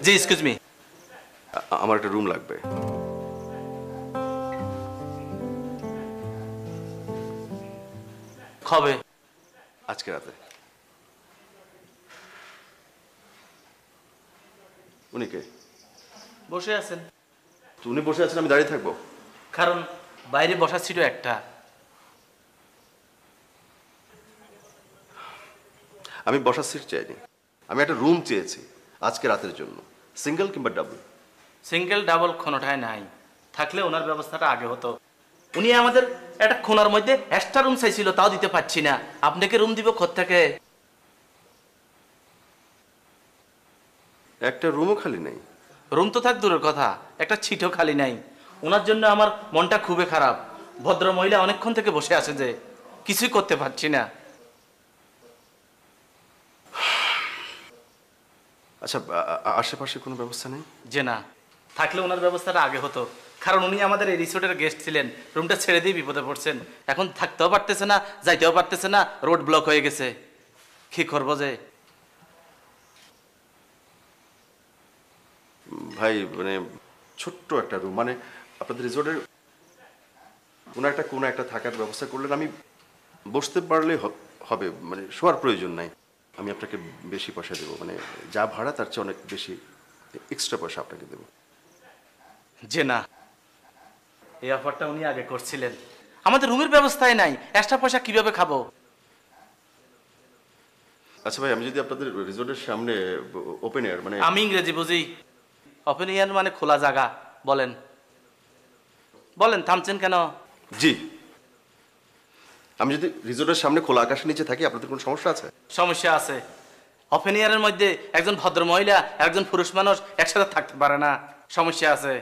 জি excuse me, আমার একটা room লাগবে। কবে? আজকে রাতে। উনি কে? বসে আছেন। তো উনি বসে আছেন, আমি দাঁড়িয়ে থাকবো? কারণ বাইরে বসার সিটও একটা। আমি বসার সিট চাইনি, আমি একটা রুম চেয়েছি আজকে রাতের জন্য, সিঙ্গেল কিংবা ডাবল। সিঙ্গেল ডাবল কোনোটাই নাই, থাকলে ওনার ব্যবস্থাটা আগে হতো। উনি আমাদের একটা কোনার মধ্যে এক্সট্রা রুম চাইছিল, তাও দিতে পারছি না। আপনাকে রুম দিব কোত্থেকে? একটা রুমও খালি নেই। রুম তো থাক দূরের কথা, একটা ছিটও খালি নাই। ওনার জন্য আমার মনটা খুবই খারাপ। ভদ্র মহিলা অনেকক্ষণ থেকে বসে আছে, যে কিছুই করতে পারছি না। আচ্ছা, আশেপাশে কোনো ব্যবস্থা নেই? যে না, থাকলে ওনার ব্যবস্থাটা আগে হতো। কারণ উনি আমাদের এই রিসোর্টের গেস্ট ছিলেন, রুমটা ছেড়ে দিয়ে বিপদে পড়ছেন। এখন থাকতেও পারতেছে না, যাইতেও পারতেছে না, রোড ব্লক হয়ে গেছে। কি করবো যে? ভাই মানে ছোট্ট একটা রুম, মানে আপনাদের রিসোর্টের কোনো একটা থাকার ব্যবস্থা করলেন, আমি বসতে পারলে হবে, মানে শোয়ার প্রয়োজন নাই। আমি আপনাকে বেশি পয়সা দেবো, মানে যা ভাড়া তার চেয়ে অনেক বেশি এক্সট্রা পয়সা আপনাকে দেবো। যে না, এই অফারটা উনি আগে করছিলেন। আমাদের রুমের ব্যবস্থাই নাই, এক্সট্রা পয়সা কিভাবে খাবো? আচ্ছা ভাই, আমি যদি আপনাদের রিসোর্টের সামনে ওপেন এয়ার, মানে আমি ইংরেজি বুঝি। ওপেন এয়ার মানে খোলা জায়গা। বলেন বলেন, থামছেন কেন? জি, আমি যদি রিসোর্টের সামনে খোলা আকাশের নিচে থাকি, আপনাদের কোনো সমস্যা আছে? সমস্যা আছে। ওপেন এয়ারের মধ্যে একজন ভদ্র মহিলা একজন পুরুষ মানুষ একসাথে থাকতে পারে না, সমস্যা আছে।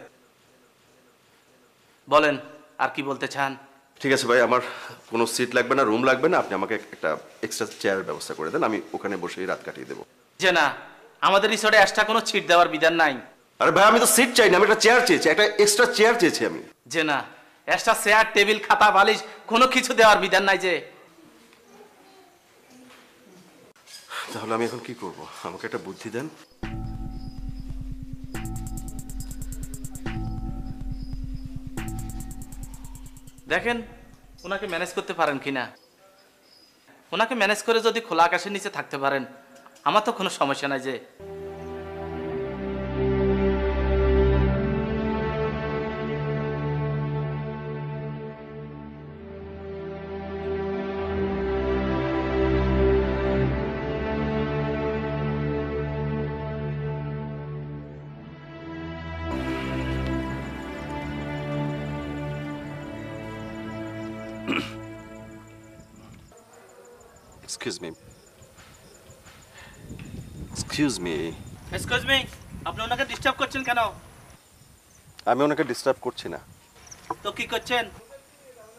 বলেন আর কি বলতে চান? ঠিক আছে ভাই, আমার কোনো সিট লাগবে না, রুম লাগবে না, আপনি আমাকে একটা এক্সট্রা চেয়ারের ব্যবস্থা করে দেন, আমি ওখানে বসেই রাত কাটিয়ে দেবো। যে না, আমাদের রিসোর্টে এক্সট্রা কোনো সিট দেওয়ার বিধান নাই। আরে ভাই, আমি তো সিট চাই না, আমি একটা চেয়ার চেয়েছি, একটা এক্সট্রা চেয়ার চেয়েছি আমি। যে না, এক্সট্রা চেয়ার টেবিল খাতা বালিশ কোনো কিছু দেওয়ার বিধান নাই। যে তাহলে আমি এখন কি করব? আমাকে একটা বুদ্ধি দেন। দেখেন ওনাকে ম্যানেজ করতে পারেন কিনা। ওনাকে ম্যানেজ করে যদি খোলা আকাশের নিচে থাকতে পারেন, আমার তো কোনো সমস্যা নাই। যে excuse me, excuse me. Excuse me, আপনি ওনাকে ডিস্টার্ব করছেন কেন? আমি ওনাকে ডিস্টার্ব করছি না। তো কি করছেন?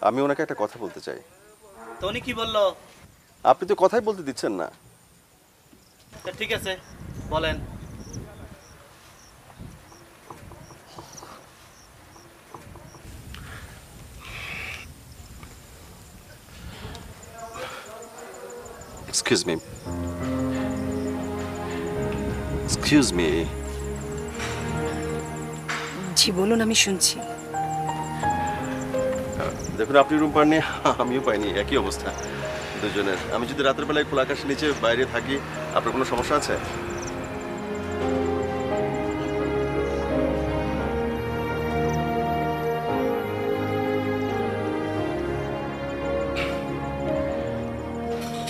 আমি ওনাকে একটা কথা বলতে চাই। তো উনি কি বললো? আপনি তো কথাই বলতে দিচ্ছেন না। ঠিক আছে, বলেন। Excuse me, excuse me. জি বলুন, আমি শুনছি। দেখুন, আপনি রুম পাননি, আমিও পাইনি, একই অবস্থা দুজনের। আমি যদি রাতের বেলায় খোলা আকাশের নিচে বাইরে থাকি, আপনার কোনো সমস্যা আছে?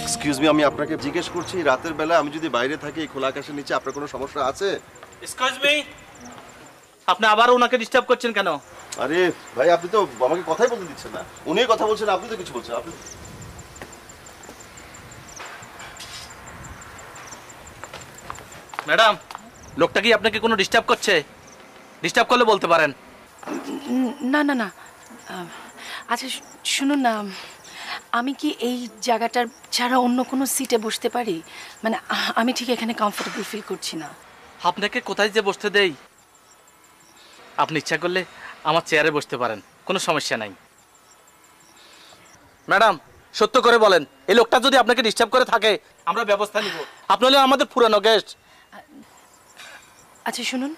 এক্সকিউজ মি, আমি আপনাকে জিজ্ঞেস করছি, রাতের বেলা আমি যদি বাইরে থাকি খোলা আকাশের নিচে, আপনার কোনো সমস্যা আছে? এক্সকিউজ মি, আপনি আবার ওনাকে ডিস্টার্ব করছেন কেন? আরে ভাই, আপনি তো আমাকে কথাই বলতে দিচ্ছেন না। উনি কথা বলছেন, আপনি তো কিছু বলছেন। আপনি ম্যাডাম, লোকটা কি আপনাকে কোনো ডিস্টার্ব করছে? ডিস্টার্ব করলে বলতে পারেন। না না না, আচ্ছা শুনুন না, আমি কি এই জায়গাটার ছাড়া অন্য কোনো সিটে বসতে পারি? মানে আমি ঠিক এখানে কমফোর্টেবল ফিল করছি না। আপনাকে কোথায় যে বসতে দেই? আপনি ইচ্ছা করলে আমার চেয়ারে বসতে পারেন, কোনো সমস্যা নাই। ম্যাডাম, সত্য করে বলেন, এই লোকটা যদি আপনাকে ডিস্টার্ব করে থাকে আমরা ব্যবস্থা নিব। আপনি হলে আমাদের পুরানো গেস্ট। আচ্ছা শুনুন,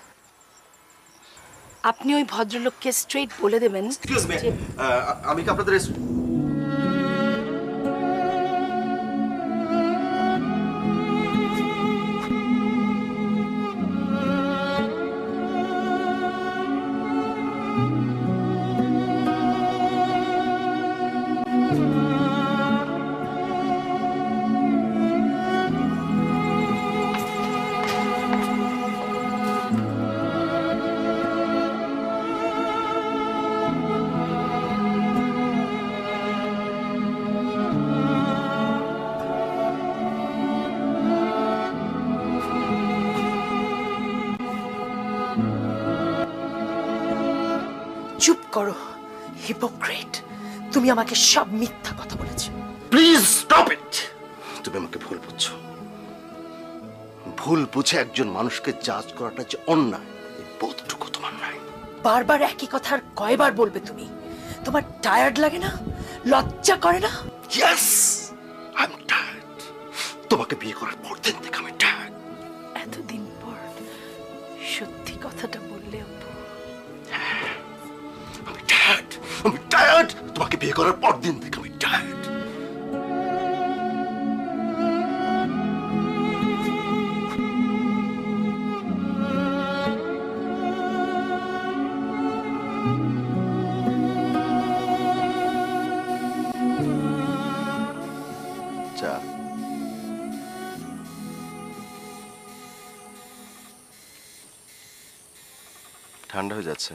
আপনি ওই ভদ্রলোককে স্ট্রেট বলে দেবেন এক্সকিউজ মি, যে আমি কি আপনাদের চুপ করো হিপোক্রেট, তুমি আমাকে সব মিথ্যা কথা বলেছো। Please stop it. তুমি আমাকে ভুল বুঝছো। ভুল বুঝে একজন মানুষকে জাজ করাটা যে অন্যায়, এই বোধটুকু তোমার নাই। বারবার একই কথা আর কয়বার বলবে তুমি? তোমার টায়ার্ড লাগে না? লজ্জা করে না? Yes, I am tired. তোমাকে বিয়ে করার পর দিন থেকে আমি টায়ার্ড। এতদিন পর সত্যি কথাটা বললে অপু। আমি টায়ার্ড, আমি টায়ার্ড। তোমাকে বিয়ে করার পর দিন থেকে আমি টায়ার্ড। চা। ঠান্ডা হয়ে যাচ্ছে।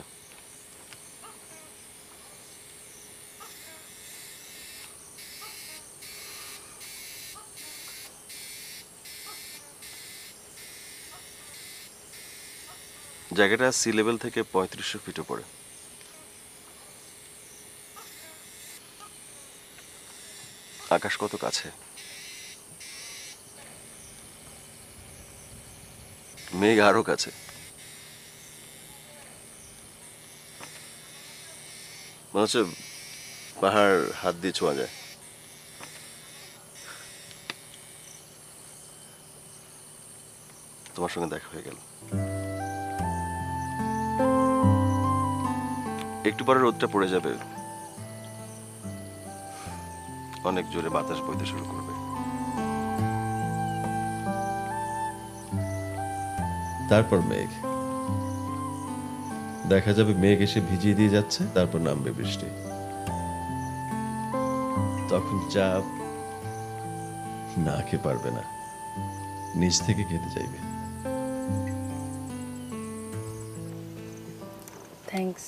জায়গাটা সি লেভেল থেকে 3500 ফিট উপরে। আকাশ কত কাছে, মেঘ আরো কাছে। মনে হচ্ছে পাহাড় হাত দিয়ে ছোঁয়া যায়। তোমার সঙ্গে দেখা হয়ে গেল। একটু পরে রোদটা পড়ে যাবে, অনেক জোরে বাতাস বইতে শুরু করবে। তারপর মেঘ, দেখা যাবে মেঘ এসে ভিজিয়ে দিয়ে যাচ্ছে, তারপর নামবে বৃষ্টি। তখন চা না খেয়ে পারবে না, নিচ থেকে খেতে চাইবে। থ্যাঙ্কস।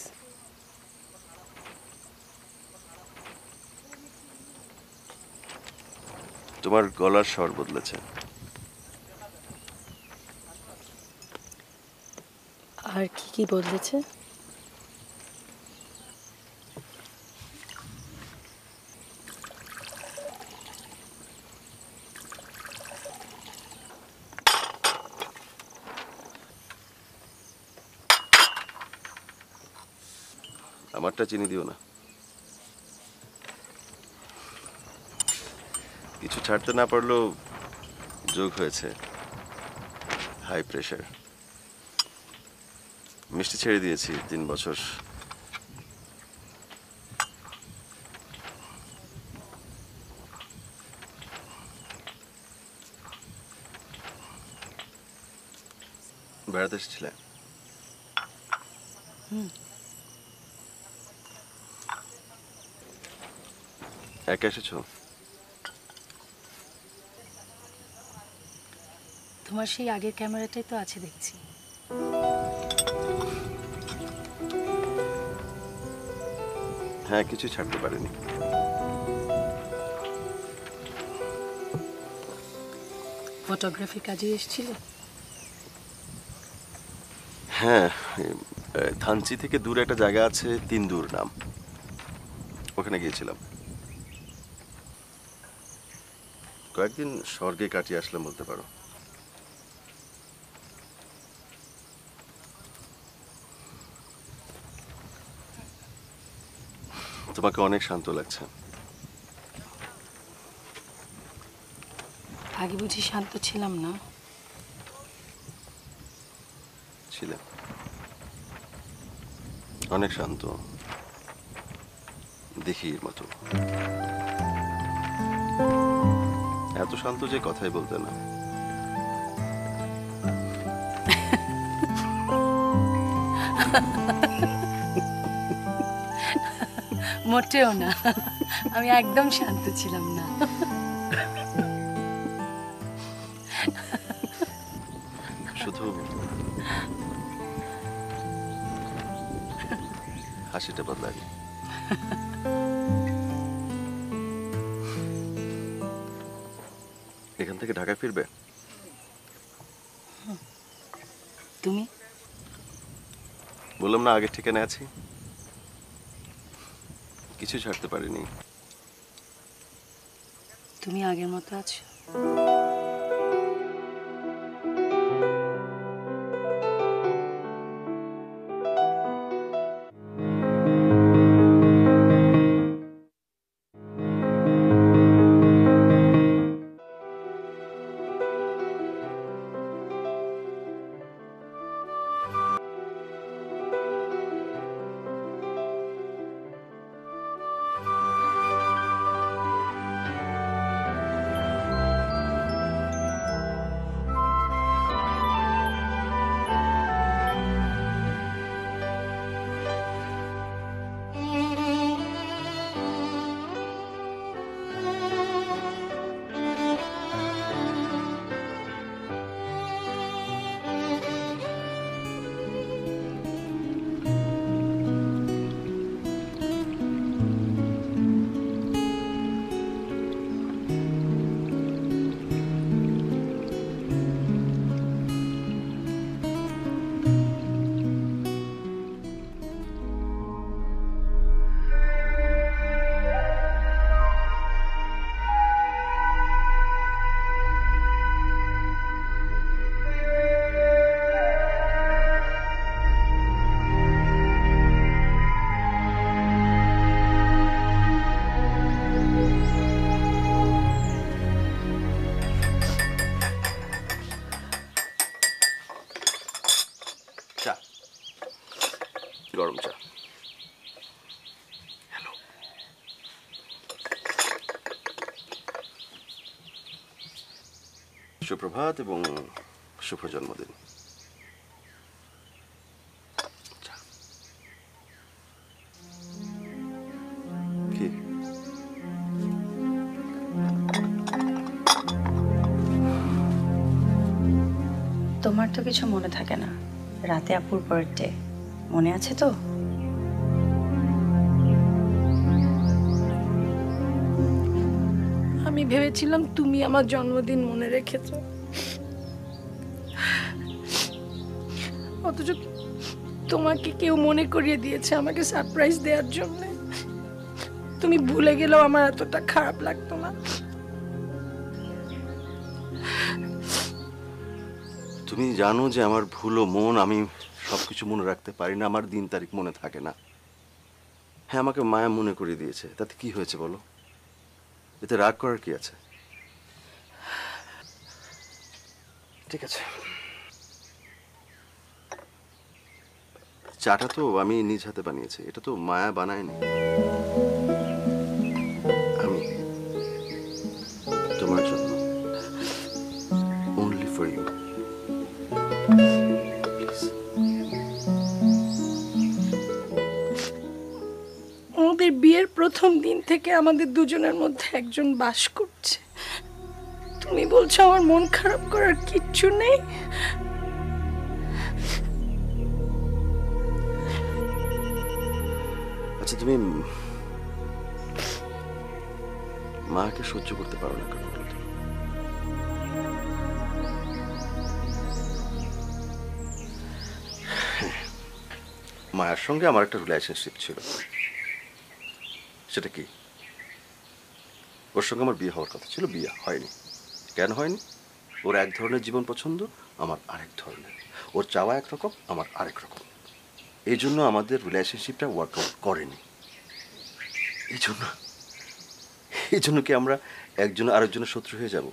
তোমার গলার স্বর বদলেছে। আর কি কি বদলেছে? আমারটা চিনি দিও না। কিছু ছাড়তে না পারলেও যোগ হয়েছে হাই প্রেশার। মিষ্টি ছেড়ে দিয়েছি 3 বছর। বেড়াতে এসেছিলে? একা এসেছো? তোমার সেই আগের ক্যামেরাটাই তো আছে দেখছি। হ্যাঁ, কিছু ছাড়তে পারিনি। ফটোগ্রাফি কাজে এসেছিল? হ্যাঁ, থানচি থেকে দূরে একটা জায়গা আছে, তিনদুর নাম, ওখানে গিয়েছিলাম। কয়েকদিন স্বর্গে কাটিয়ে আসলাম বলতে পারো। তোমাকে অনেক শান্ত লাগছে। আগে বুঝি শান্ত ছিলাম না? ছিলে? অনেক শান্ত, দেখির মতো। এত শান্ত যে কথাই বলতে না। মোটেও না, আমি একদম শান্ত ছিলাম না। শুধু হাসিটা বদলায়নি। এখান থেকে ঢাকা ফিরবে? তুমি? বললাম না আগের ঠিকানা আছি, কিছু ছাড়তে পারিনি। তুমি আগের মতো আছো? চা, গরম চা। হ্যালো, সুপ্রভাত এবং শুভ জন্মদিন। চা। কি? তোমার তো কিছু মনে থাকে না, রাতে আপুর বার্থডে মনে আছে তো? আমি ভেবেছিলাম তুমি আমার জন্মদিন মনে রেখেছো, অথচ তোমাকে কেউ মনে করিয়ে দিয়েছে আমাকে সারপ্রাইজ দেওয়ার জন্য। তুমি ভুলে গেলেও আমার এতটা খারাপ লাগতো না। তুমি জানো যে আমার ভুলো মন, আমি সবকিছু মনে রাখতে পারি না, আমার দিন তারিখ মনে থাকে না। হ্যাঁ, আমাকে মায়া মনে করিয়ে দিয়েছে, তাতে কি হয়েছে বলো? এতে রাগ করার কি আছে? ঠিক আছে, চাটা তো আমি নিজ হাতে বানিয়েছি, এটা তো মায়া বানায়নি। আমি তোমার জন্য, only for you. আমাদের বিয়ের প্রথম দিন থেকে আমাদের দুজনের মধ্যে একজন বাস করছে। তুমি বলছো আমার মন খারাপ করার কিচ্ছু নেই? আচ্ছা, তুমি মাকে সহ্য করতে পারো না কেন বলো তো? মায়ের সঙ্গে আমার একটা রিলেশনশিপ ছিল, সেটা কি? ওর সঙ্গে আমার বিয়ে হওয়ার কথা ছিল, বিয়ে হয়নি। কেন হয়নি? ওর এক ধরনের জীবন পছন্দ, আমার আরেক ধরনের। ওর চাওয়া একরকম, আমার আরেক রকম। এই জন্য আমাদের রিলেশনশিপটা ওয়ার্কআউট করেনি। এই জন্য কি আমরা একজন আরেকজনের শত্রু হয়ে যাব?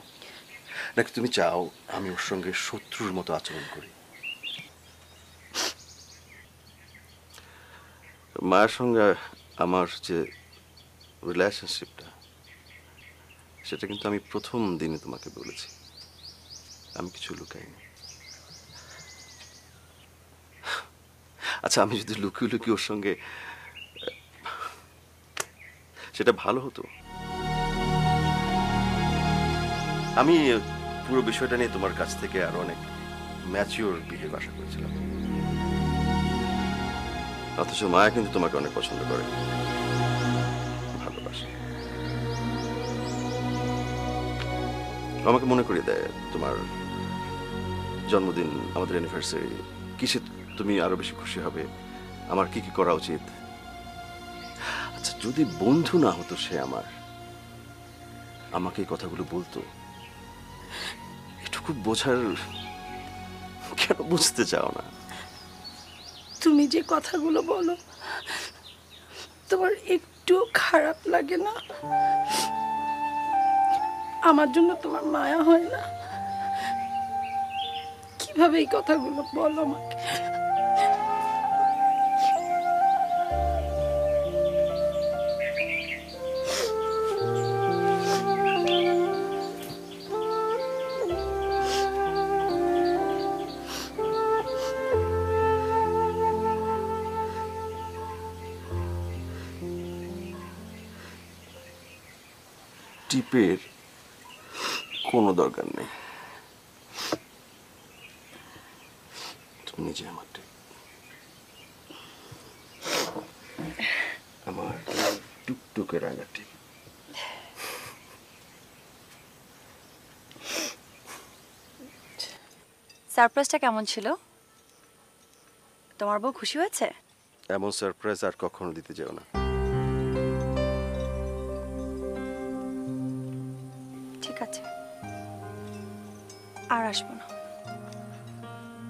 নাকি তুমি চাও আমি ওর সঙ্গে শত্রুর মতো আচরণ করি? মায়ের সঙ্গে আমার যে রিলেশনশিপটা, সেটা কিন্তু আমি প্রথম দিনে তোমাকে বলেছি। আমি কিছু লুকাইনি। আচ্ছা, আমি যদি লুকিয়ে লুকিয়ে ওর সঙ্গে, সেটা ভালো হতো। আমি পুরো বিষয়টা নিয়ে তোমার কাছ থেকে আরো অনেক ম্যাচিওর বিহেভ আশা করেছিলাম, অথচ মায়া কিন্তু তোমাকে অনেক পছন্দ করে, ভালোবাসে। আমাকে মনে করিয়ে দেয় তোমার জন্মদিন, আমাদের অ্যানিভার্সারি, কিসে তুমি আরো বেশি খুশি হবে, আমার কি কি করা উচিত। আচ্ছা, যদি বন্ধু না হতো সে আমাকে এই কথাগুলো বলতো, এটুকু বোঝার কেন বুঝতে চাও না? তুমি যে কথাগুলো বলো, তোমার একটু খারাপ লাগে না? আমার জন্য তোমার মায়া হয় না? কিভাবে এই কথাগুলো বলো আমাকে? টিপের কোনো দরকার নেই, তুমি নিজে আমার টিপ, আমার টুকটুকে রাঙা টিপ। সারপ্রাইজটা কেমন ছিল? তোমার বউ খুশি হয়েছে? এমন সারপ্রাইজ আর কখনো দিতে যেও না। ঠিক আছে, আর আসবো না।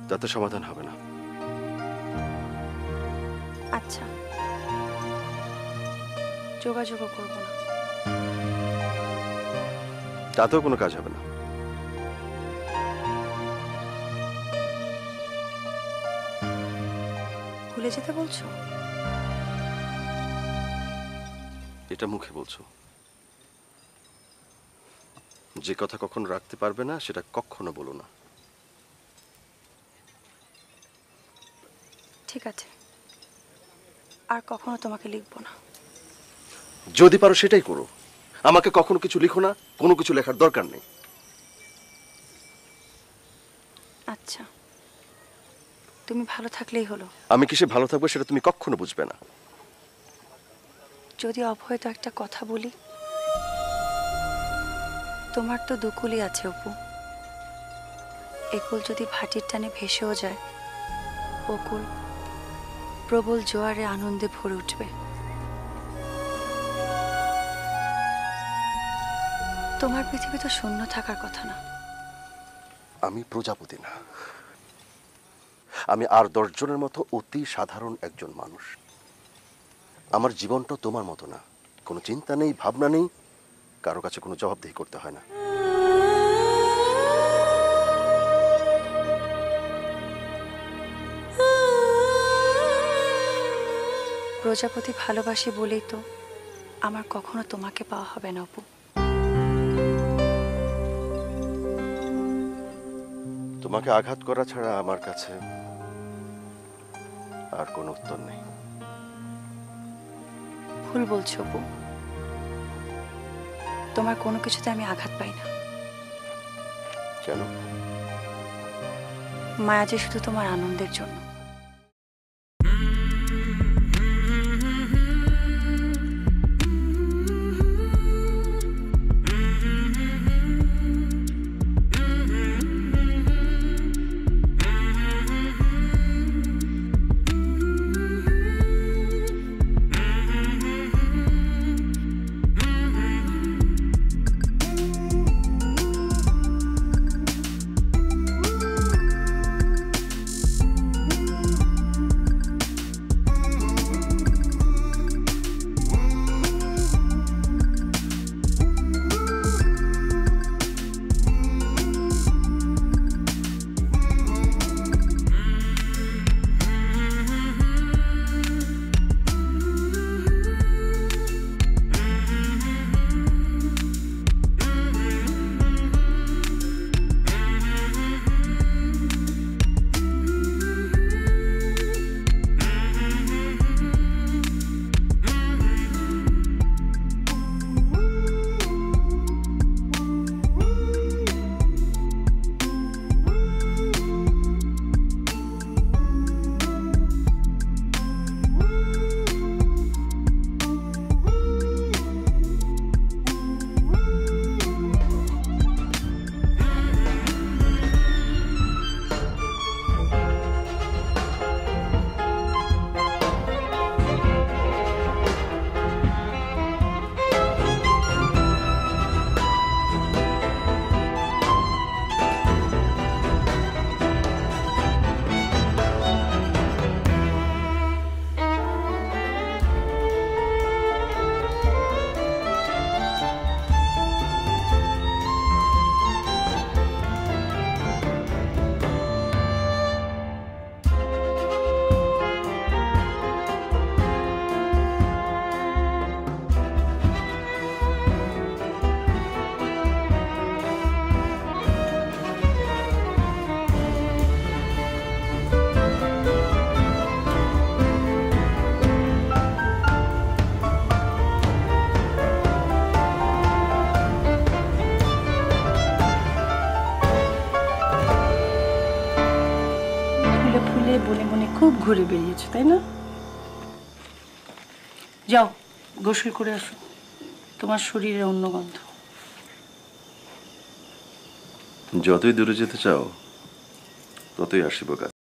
তাতে সমাধান হবে না। আচ্ছা, যোগাযোগও করবো না। তাতেও কোনো কাজ হবে না। ভুলে যেতে বলছো? এটা মুখে বলছো, যে কথা কখনো রাখতে পারবে না সেটা কখনো বলো না। ঠিক আছে, আর কখনো তোমাকে লিখবো না। যদি পারো সেটাই করো, আমাকে কখনো কিছু লিখো না, কোনো কিছু লেখার দরকার নেই। আচ্ছা, তুমি ভালো থাকলেই হলো। আমি কিসে ভালো থাকবো সেটা তুমি কখনো বুঝবে না। যদি অভয় তো একটা কথা বলি, তোমার তো দুকুলই আছে অপু। একুল যদি ভাটির টানে ভেসেও যায়, অকুল প্রবল জোয়ারে আনন্দে ভরে উঠবে। তোমার পৃথিবী তো শূন্য থাকার কথা না। আমি প্রজাপতি না, আমি আর 10 জনের মতো অতি সাধারণ একজন মানুষ। আমার জীবনটা তোমার মতো না, কোনো চিন্তা নেই, ভাবনা নেই, কারো কাছে কোনো জবাবদিহি করতে হয় না। প্রজাপতি ভালোবাসি বলেই তো আমার কখনো তোমাকে পাওয়া হবে না অপু। তোমাকে আঘাত করা ছাড়া আমার কাছে আর কোনো উত্তর নেই। ভুল বলছো অপু, তোমার কোনো কিছুতে আমি আঘাত পাই না। কেন? মায়া যে শুধু তোমার আনন্দের জন্য। ঘুরে বেরিয়েছো, তাই না? যাও গোসল করে আসো, তোমার শরীরে অন্য গন্ধ। যতই দূরে যেতে চাও ততই আসিব কাছে।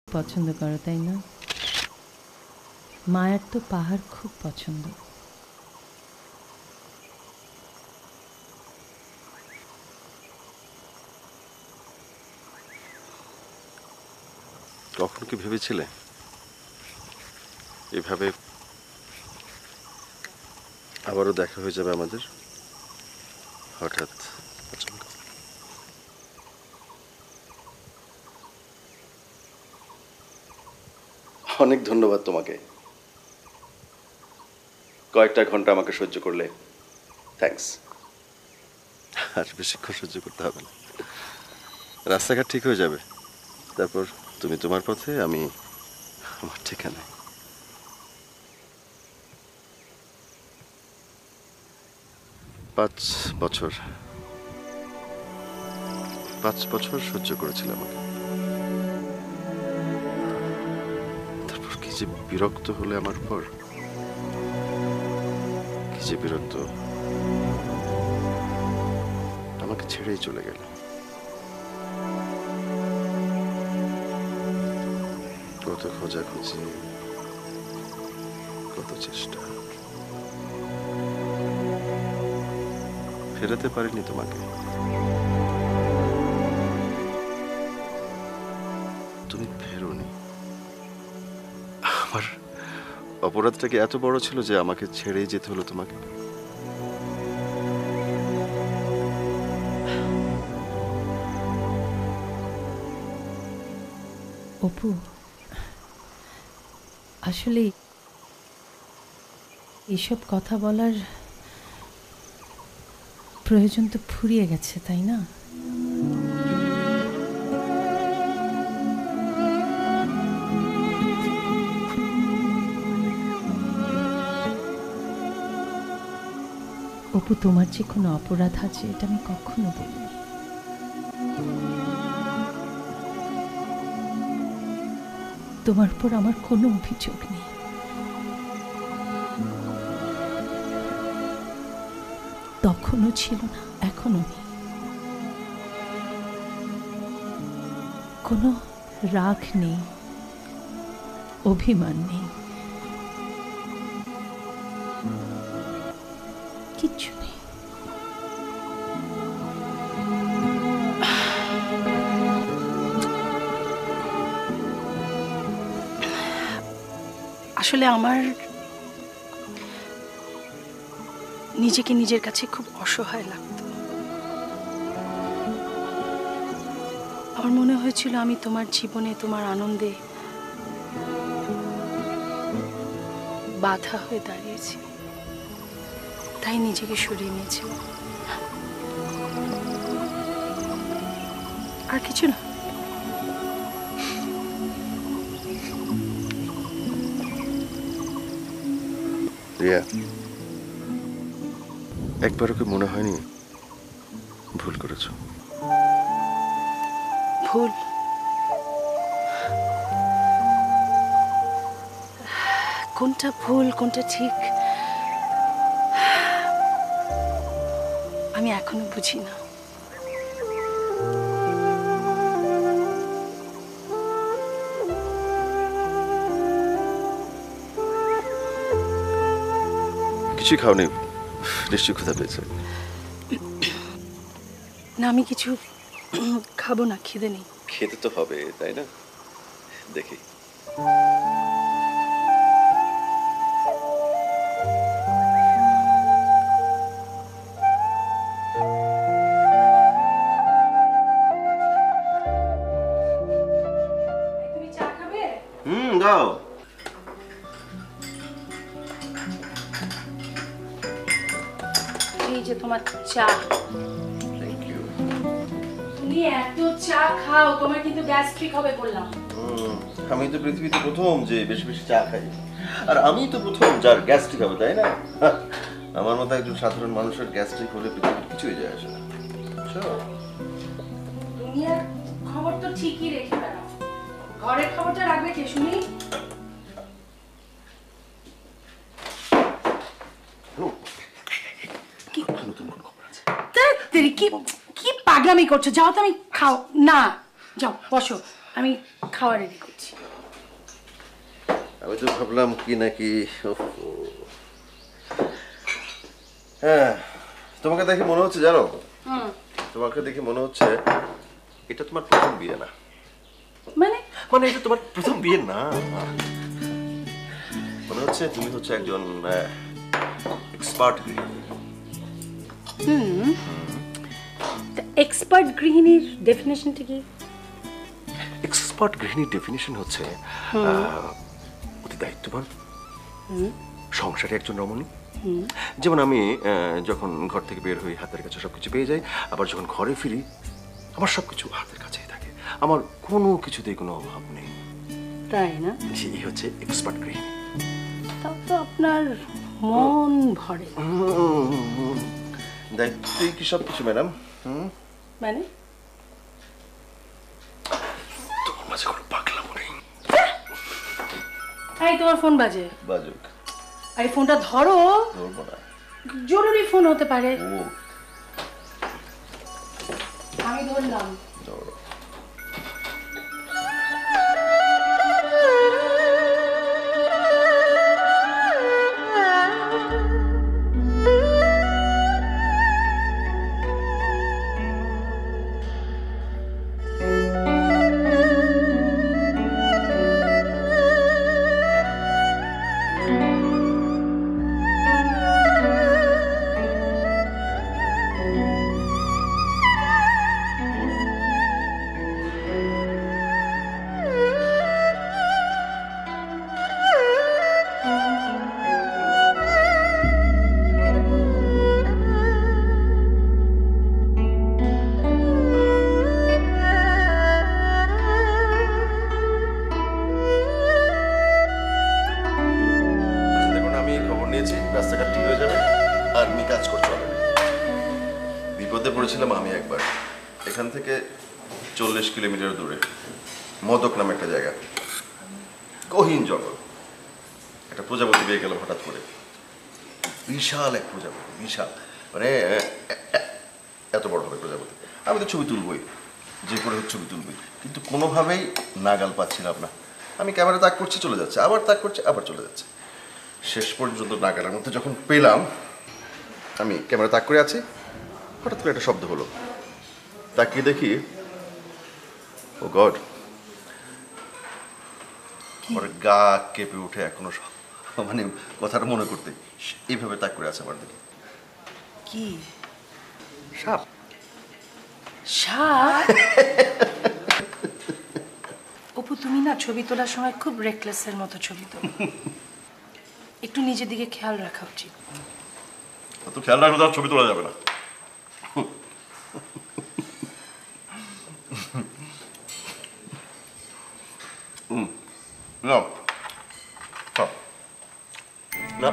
পছন্দ করো তাই না? মায়ের তো পাহাড় খুব পছন্দ। কখন কি ভেবেছিলে এভাবে আবারও দেখা হয়ে যাবে আমাদের? হঠাৎ আচমকা। অনেক ধন্যবাদ তোমাকে, কয়েকটা ঘন্টা আমাকে সহ্য করলে থ্যাঙ্কস। আর বেশিক্ষণ সহ্য করতে হবে না, রাস্তাঘাট ঠিক হয়ে যাবে, তারপর তুমি তোমার পথে, আমি আমার ঠিকানায়। 5 বছর 5 বছর সহ্য করেছিল আমাকে, তারপর কি যে বিরক্ত হলে আমার উপর, কি যে বিরক্ত, আমাকে ছেড়েই চলে গেল। কত খোঁজাখুঁজি, কত চেষ্টা, ফেরাতে পারিনি তোমাকে। তুমি ফেরোনি। আমার অপরাধটা কি এত বড় ছিল যে আমাকে ছেড়েই যেতে হলো তোমাকে? অপু, আসলে এসব কথা বলার প্রয়োজন তো ফুরিয়ে গেছে, তাই না? অপু, তোমার যে কোনো অপরাধ আছে এটা আমি কখনো বলিনি। তোমার উপর আমার কোনো অভিযোগ নেই। তখনও ছিল না, এখনো নেই। কোনো রাগ নেই, অভিমান নেই, কিচ্ছু নেই। আসলে আমার নিজেকে নিজের কাছে খুব অসহায় লাগতো। আমার মনে হয়েছিল আমি তোমার জীবনে, তোমার আনন্দে বাধা হয়ে দাঁড়িয়েছি, তাই নিজেকে সরিয়ে নিয়েছিলাম, আর কিছু না। রিয়া, একবারও কি মনে হয়নি ভুল করেছো? ভুল? কোনটা ভুল কোনটা ঠিক আমি এখনো বুঝি না। কিছুই খাওনি, নিশ্চয়ই ক্ষুধা পেয়েছে। না, আমি কিছু খাবো না, খিদে নেই। খেতে তো হবে, তাই না? দেখি। তুমি চা খাবে? দাও। এই যে তোমার চা। Thank you. তুমি এত চা খাও, তোমার কিন্তু গ্যাস্ট্রিক হবে বললাম। আমি তো পৃথিবীতে প্রথম যে বেশি বেশি চা খাই, আর আমি তো প্রথম যার গ্যাস্ট্রিক হবে, তাই না? আমার মতো একজন সাধারণ মানুষের গ্যাস্ট্রিক হলে পৃথিবীর কিছুই যায় আসে না। দুনিয়ার খবর তো ঠিকই রেখে বেড়াও, ঘরের খবরটা রাখবে কে শুনি? কি কি পাগলামি করছো? যাও তো, আমি খাও না, যাও বসো, আমি খাওয়া রেডি করছি। আমি তো ভাবলাম কি নাকি, হ্যাঁ তোমাকে দেখে মনে হচ্ছে, জানো, তোমাকে দেখে মনে হচ্ছে এটা তোমার প্রথম বিয়ে না। মানে মানে এটা তোমার প্রথম বিয়ে না, মনে হচ্ছে তুমি হচ্ছে একজন এক্সপার্ট গৃহিণী। এক্সপার্ট গৃহিণীর ডেফিনেশনটা কি? এক্সপার্ট গৃহিণীর ডেফিনিশন হচ্ছে অতি দায়িত্ববান, সংসারে একজন রমণী। যেমন আমি যখন ঘর থেকে বের হই হাতের কাছে সবকিছু পেয়ে যাই, আবার যখন ঘরে ফিরি আমার সবকিছু হাতের কাছেই থাকে, আমার কোনো কিছুতেই কোনো অভাব নেই। তাই না? এই হচ্ছে এক্সপার্ট গৃহিণী। তাও তো আপনার মন ভরে। দায়িত্বই কি সবকিছু ম্যাডাম? মানে তোমার মাঝে কোনো পাগলামো নেই। এই তোমার ফোন বাজে। বাজুক। এই ফোনটা ধরো, ধরবো না। জরুরি ফোন হতে পারে। ও আমি ধরলাম। ধরো। রাস্তাঘাট ঠিক হয়ে যাবে, আর আমি কাজ করতে হবে। বিপদে পড়েছিলাম আমি একবার, এখান থেকে 40 কিলোমিটার দূরে মদক নামে একটা জায়গা, গহীন জঙ্গল। একটা প্রজাপতি পেয়ে গেল হঠাৎ করে, বিশাল এক প্রজাপতি, বিশাল, মানে এত বড় হবে প্রজাপতি। আমি তো ছবি তুলবই, যে করে হোক ছবি তুলবই, কিন্তু কোনোভাবেই নাগাল পাচ্ছিলাম না। আমি ক্যামেরা তাক করছি, চলে যাচ্ছে, আবার তাক করছি, আবার চলে যাচ্ছে। শেষ পর্যন্ত নাগালের মধ্যে যখন পেলাম, আমি ক্যামেরা তাক করে আছি, হঠাৎ করে একটা শব্দ হলো। তাকিয়ে দেখি, ও গড, আমার গা কেঁপে উঠে এখনো, মানে কথাটা মনে করতে এইভাবে তাক করে আছে আমার দিকে। কি? সাপ। সাপ? অপু, তুমি না ছবি তোলার সময় খুব রেকলেসের মতো ছবি তোলো। একটু নিজের দিকে খেয়াল রাখা উচিত। তো খেয়াল রাখলে তো ছবি তোলা যাবে না। না না,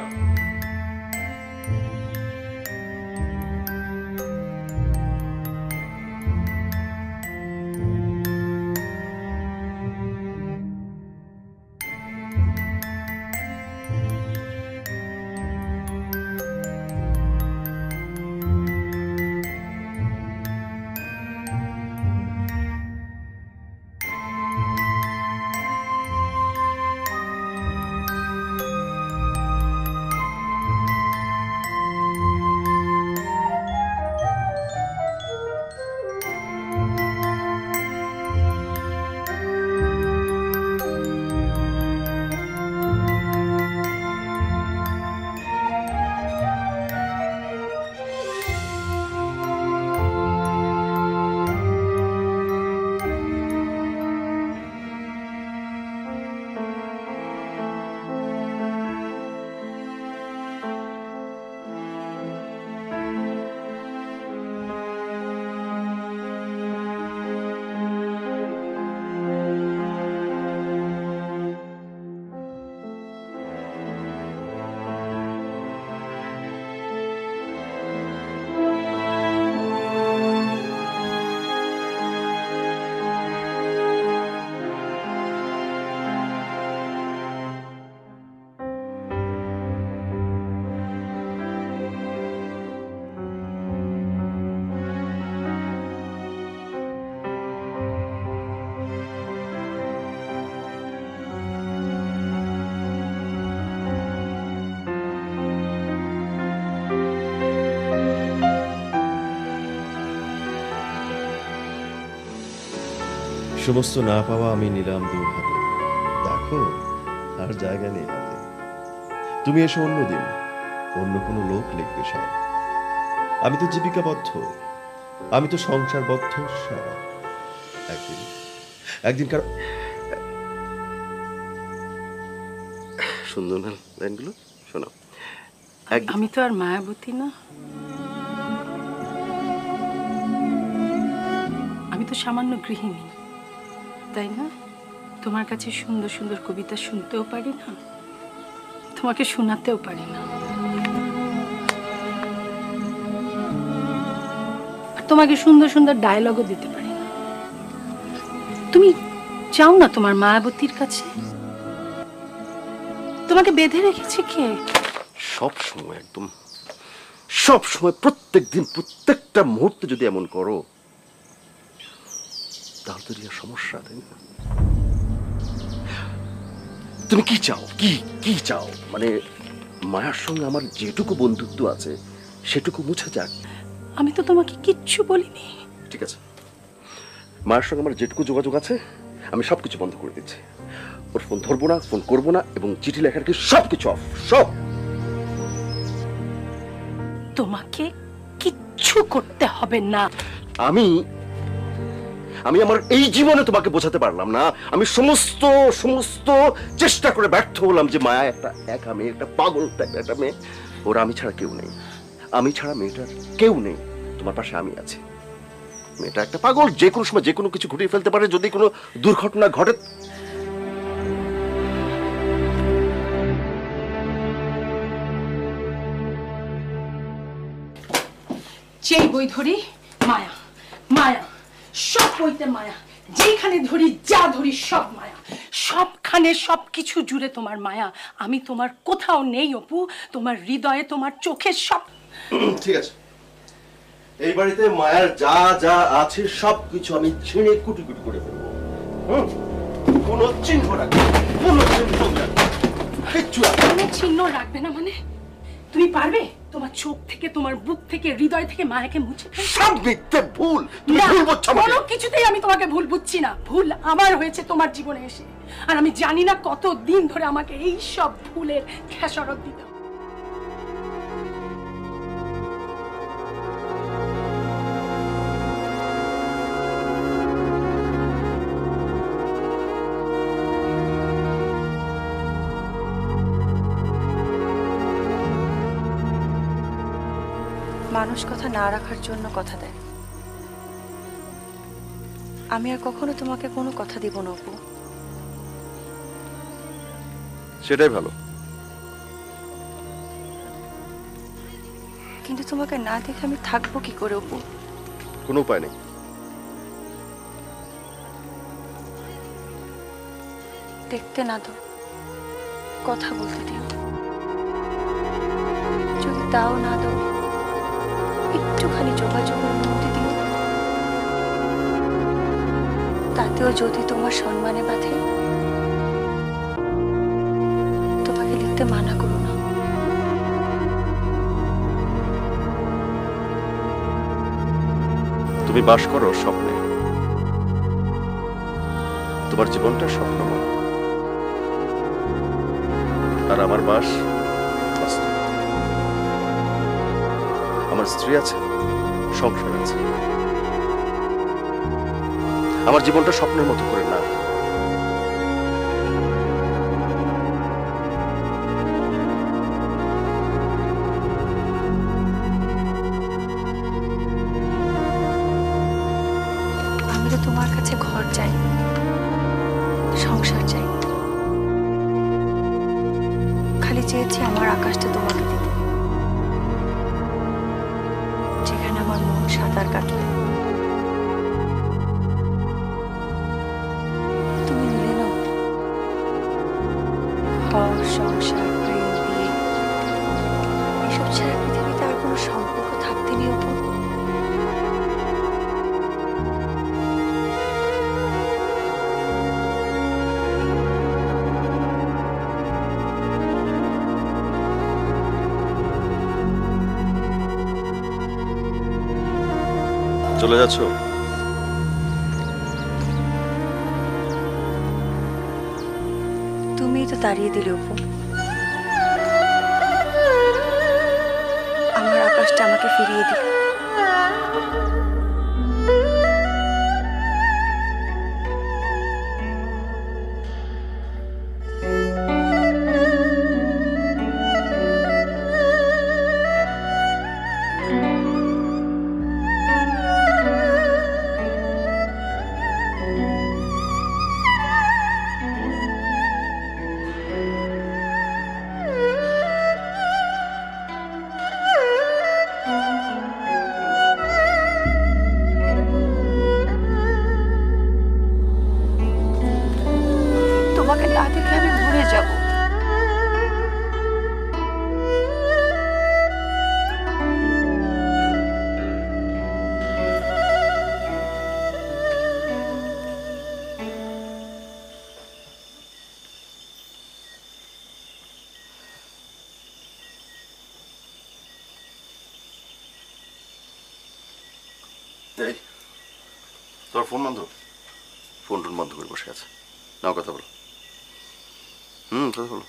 সমস্ত না পাওয়া আমি নিলাম দূর হাতে, দেখো আর জায়গা নেই হাতে। তুমি এসো অন্যদিন, অন্য কোনো লোক লিখবে সব। আমি তো জীবিকাবদ্ধ, আমি তো সংসারবদ্ধ সব। একদিন একদিন কার সুন্দর না লাইনগুলো? শোনো, আমি তো আর মায়াবতী না, আমি তো সামান্য গৃহিণী, তাই না? তোমার কাছে সুন্দর সুন্দর কবিতা শুনতেও পারি না, তোমাকে শোনাতেও পারি না, আর তোমাকে সুন্দর সুন্দর ডায়লগও দিতে পারি না। তুমি চাও না তোমার মায়াবতীর কাছে? তোমাকে বেঁধে রেখেছে কে? সব সময়, একদম সব সময়, প্রত্যেক দিন, প্রত্যেকটা মুহূর্তে যদি এমন করো তাহলে তো রিয়া সমস্যা, তাই না? তুমি কি চাও? কি কি চাও? মানে মায়ার সঙ্গে আমার যেটুকু বন্ধুত্ব আছে সেটুকু মুছে যাক? আমি তো তোমাকে কিচ্ছু বলিনি। ঠিক আছে, মায়ের সঙ্গে আমার যেটুকু যোগাযোগ আছে আমি সবকিছু বন্ধ করে দিচ্ছি। ওর ফোন ধরবো না, ফোন করবো না, এবং চিঠি লেখার কি সবকিছু অফ, সব। তোমাকে কিচ্ছু করতে হবে না। আমি আমি আমার এই জীবনে তোমাকে বোঝাতে পারলাম না। আমি সমস্ত সমস্ত চেষ্টা করে ব্যর্থ হলাম যে মায়া একটা একা মেয়ে, একটা পাগল টাইপের একটা মেয়ে। ওর আমি ছাড়া কেউ নেই, আমি ছাড়া মেয়েটার কেউ নেই। তোমার পাশে আমি আছি। মেয়েটা একটা পাগল, যে কোনো সময় যে কোনো কিছু ঘটিয়ে ফেলতে পারে। যদি কোনো দুর্ঘটনা ঘটে, যেই বই ধরি মায়া, মায়া, সব বইতে মায়া, যেখানে ধরি যা ধরি সব মায়া, সবখানে সবকিছু জুড়ে তোমার মায়া। আমি তোমার কোথাও নেই অপু, তোমার হৃদয়ে, তোমার চোখে সব। ঠিক আছে, এই বাড়িতে মায়ার যা যা আছে সবকিছু আমি ছিঁড়ে কুটি কুটি করে ফেলবো। কোনো চিহ্ন রাখবে, কোনো চিহ্ন রাখবে, কিচ্ছু রাখবে না। কোনো চিহ্ন রাখবে না মানে? তুমি পারবে তোমার চোখ থেকে, তোমার বুক থেকে, হৃদয় থেকে মায়াকে মুছে ফেলতে? সব মিথ্যে, ভুল। তুমি না, ভুল বুঝছো আমাকে। কোনো কিছুতেই আমি তোমাকে ভুল বুঝছি না। ভুল আমার হয়েছে তোমার জীবনে এসে, আর আমি জানি না কত দিন ধরে আমাকে এই সব ভুলের খেসারত দিতে হবে। মানুষ কথা না রাখার জন্য কথা দেয়। আমি আর কখনো তোমাকে কোনো কথা দিব না অপু। সেটাই ভালো। কিন্তু তোমাকে না দেখে আমি থাকবো কি করে অপু? কোনো উপায় নেই। দেখতে না দাও, কথা বলতে দিও। যদি তাও না দাও, একটুখানি যোগাযোগের অনুমতি দিও। তাতেও যদি তোমার সম্মানে বাঁধে, তোমাকে লিখতে মানা করো না। তুমি বাস করো স্বপ্নে, তোমার জীবনটা স্বপ্নময়, আর আমার বাস বাস্তব। আমার স্ত্রী আছে, সংসার আছে। আমার জীবনটা স্বপ্নের মতো করে না। আমি তো তোমার কাছে ঘর চাই, সংসার চাই। খালি চেয়েছি আমার আকাশটা তোমাকে দিতে, যেখানে আমার মন সাঁতার কাটবে। তুমি নিলে না ঘর, সংসার, প্রেম, বিয়ে, এসব ছাড়া পৃথিবীতে আর কোনো সম্পর্ক থাকতে নেই অপু। চলে যাচ্ছ? তাড়িয়ে দিলে অপু। আমার আকাশটা আমাকে ফিরিয়ে দিল। তোমাকে না দেখলে আমি মরে যাব। এই তোর ফোন বন্ধ? ফোন টোন বন্ধ করে বসে আছে, নাও কথা বলো। কথা বলো।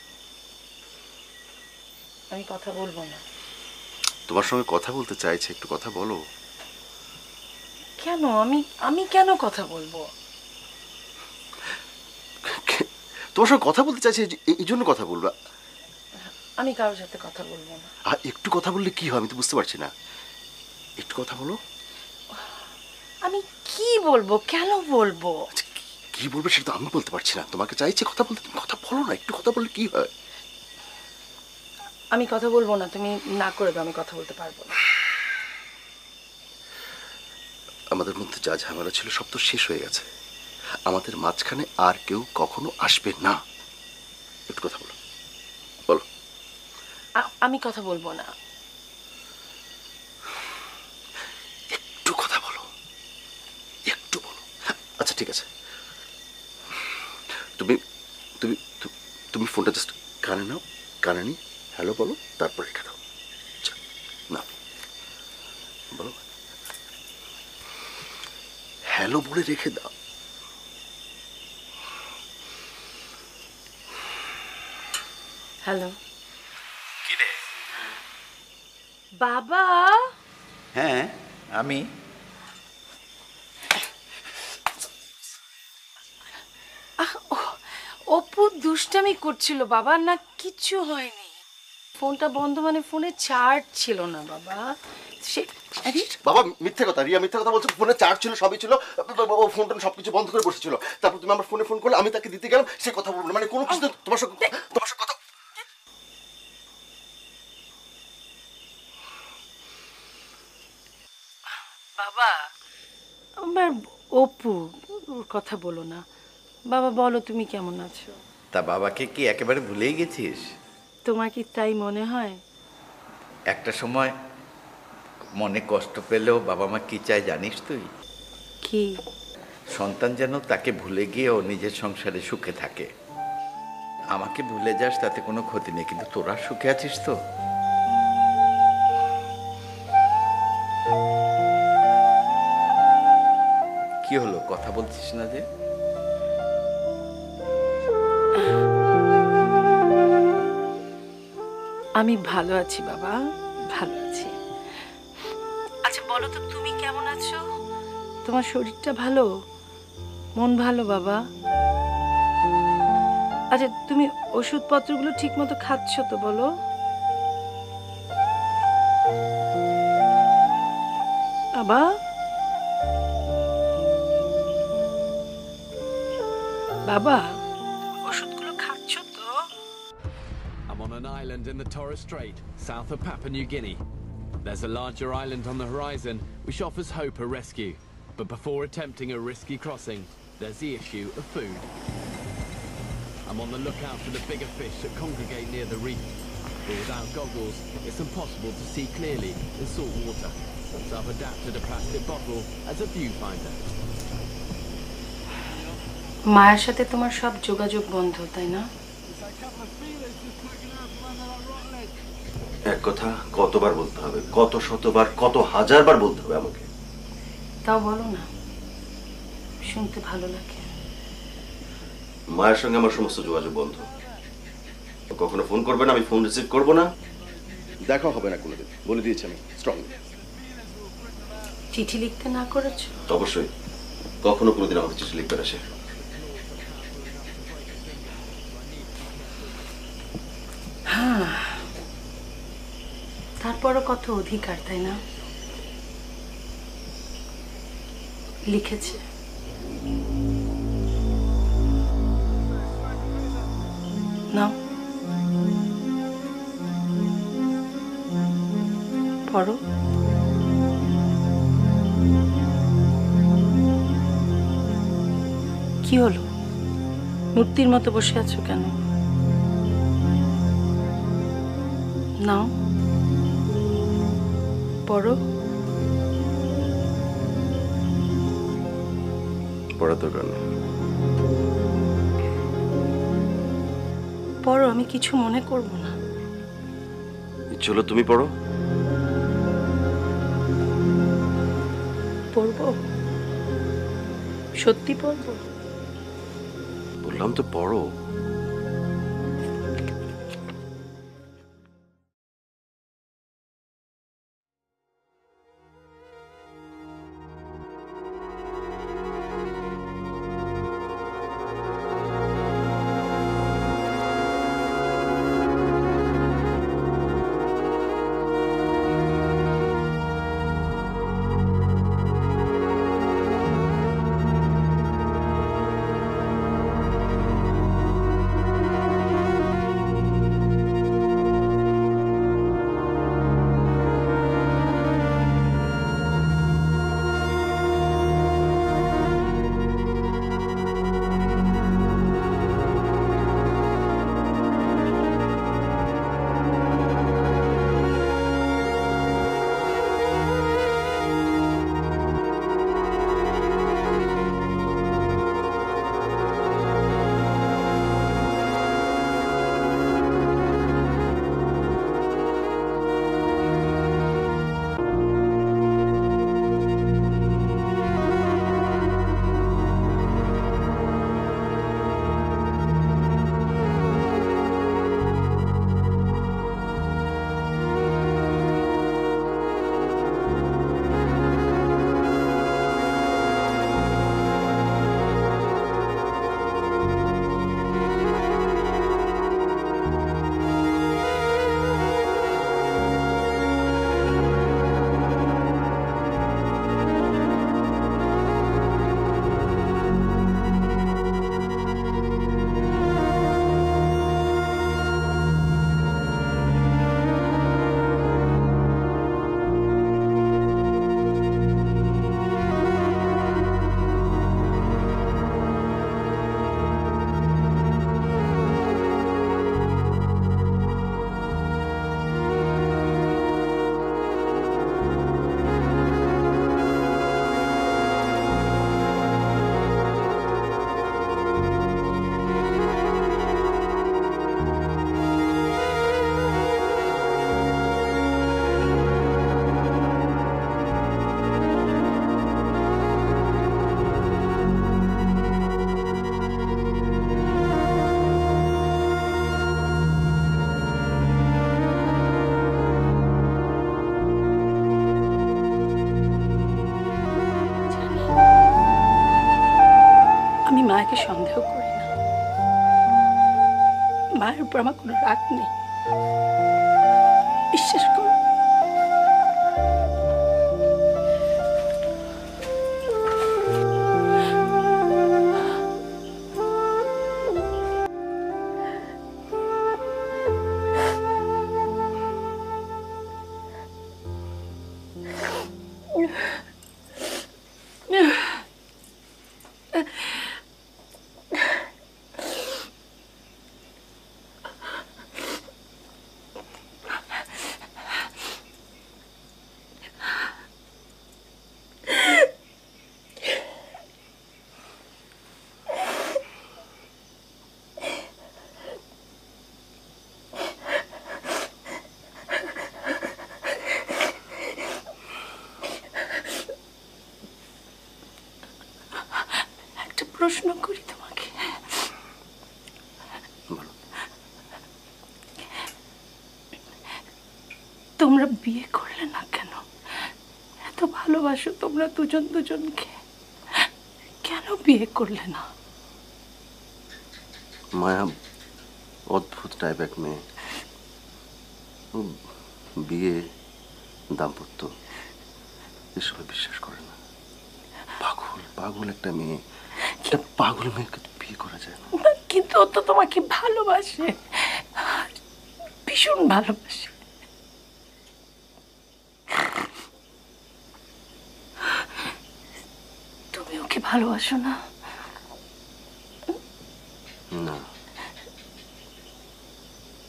আমি কথা বলবো না। তোমার সঙ্গে কথা বলতে চাইছে, একটু কথা বলো। কেন? আমি কেন কথা বলবো? তোমার সঙ্গে কথা বলতে চাইছে, এই জন্য কথা বলবা। আমি কারোর সাথে কথা বলবো না। আর একটু কথা বললে কি হয় আমি তো বুঝতে পারছি না। একটু কথা বলো। আমি কি বলবো, কেন বলবো? আচ্ছা, কি বলবে সেটা তো আমি বলতে পারছি না। তোমাকে চাইছে কথা বলতে, তুমি কথা বলো না। একটু কথা বললে কি হয়? আমি কথা বলবো না, তুমি না করে দাও, আমি কথা বলতে পারবো না। আমাদের মধ্যে যা ঝামেলা ছিল সব তো শেষ হয়ে গেছে। আমাদের মাঝখানে আর কেউ কখনো আসবে না। একটু কথা বলো, বলো। আমি কথা বলবো না। একটু কথা বলো, একটু বলো। আচ্ছা ঠিক আছে, তুমি তুমি তুমি ফোনটা জাস্ট কানে নাও, কানে নি হ্যালো বলো, তারপর রেখে দাও। আচ্ছা, না বলো, হ্যালো বলে রেখে দাও। হ্যালো। কি রে বাবা? হ্যাঁ আমি। অপু দুষ্টামি করছিল বাবা, না কিচ্ছু হয়নি। ফোনটা বন্ধ মানে ফোনে চার্জ ছিল না বাবা। বাবা মিথ্যে কথা, রিয়া মিথ্যে কথা বলছে। ফোনে চার্জ ছিল, সবই ছিল, ও ফোন টোন সবকিছু বন্ধ করে বসেছিল। তারপর তুমি আমার ফোনে ফোন করলে, আমি তাকে দিতে গেলাম, সে কথা বলবো না। মানে কোনো কিছু তোমার সঙ্গে কথা। বাবা আমার অপু, ওর কথা বলো না বাবা। বলো তুমি কেমন আছো? তা বাবাকে কি একেবারে ভুলেই গেছিস? তোমার কি তাই মনে হয়? একটা সময় মনে কষ্ট পেলেও বাবা মা কি চায় জানিস তুই? কি? সন্তান যেন তাকে ভুলে গিয়েও নিজের সংসারে সুখে থাকে। আমাকে ভুলে যাস তাতে কোনো ক্ষতি নেই, কিন্তু তোরা সুখে আছিস তো? কি হলো, কথা বলছিস না যে? আমি ভালো আছি বাবা, ভালো আছি। আচ্ছা বলো তো তুমি কেমন আছো? তোমার শরীরটা ভালো, মন ভালো বাবা? আচ্ছা তুমি ওষুধপত্রগুলো ঠিক মতো খাচ্ছ তো বলো? বাবা বাবা ওষুধগুলো খাচ্ছ তো? I'm on an island in the Torres Strait, south of Papua New Guinea. There's a larger island on the horizon which offers hope of rescue. But before attempting a risky crossing, there's the issue of food. I'm on the lookout for the bigger fish that congregate near the reef. But without goggles, it's impossible to see clearly in salt water. So I've adapted a plastic bottle as a viewfinder. মায়ের সাথে তোমার সব যোগাযোগ বন্ধ, তাই না? এক কথা কতবার বলতে হবে? কত শতবার, কত হাজারবার বলতে হবে আমাকে? তাও বলো না, শুনতে ভালো লাগে। মায়ের সঙ্গে আমার সমস্ত যোগাযোগ বন্ধ। কখনো ফোন করবে না, আমি ফোন রিসিভ করব না, দেখা হবে না কোনোদিন, বলে দিয়েছি আমি স্ট্রংলি। চিঠি লিখতে না করেছো? অবশ্যই, কখনো কোনোদিন আমাকে চিঠি লিখবে না সে। তারপরও কত অধিকার, তাই না? লিখেছে। নাও পড়ো। কি হলো, মূর্তির মতো বসে আছো কেন? নাও পড়ো। পড়ার দরকার নেই। পড়ো, আমি কিছু মনে করব না। ইচ্ছে হলো তুমি পড়ো। পড়বো, সত্যি পড়বো। বললাম তো পড়ো। মাকে সন্দেহ করি না, মায়ের উপর আমার কোনো রাগ নেই, বিশ্বাস করো। প্রশ্ন করি তোমাকে, তোমরা বিয়ে করলে না কেন? এত ভালোবাসো তোমরা দুজন দুজনকে, কেন বিয়ে করলে না? মায়া অদ্ভুত টাইপ এক মেয়ে। ও বিয়ে, দাম্পত্য এসব বিশ্বাস করে না। পাগল পাগল একটা মেয়ে। একটা পাগল মেয়েকে তো বিয়ে করা যায় না। কিন্তু ও তো তোমাকে ভালোবাসে, ভীষণ ভালোবাসে। তুমি ওকে ভালোবাসো না? না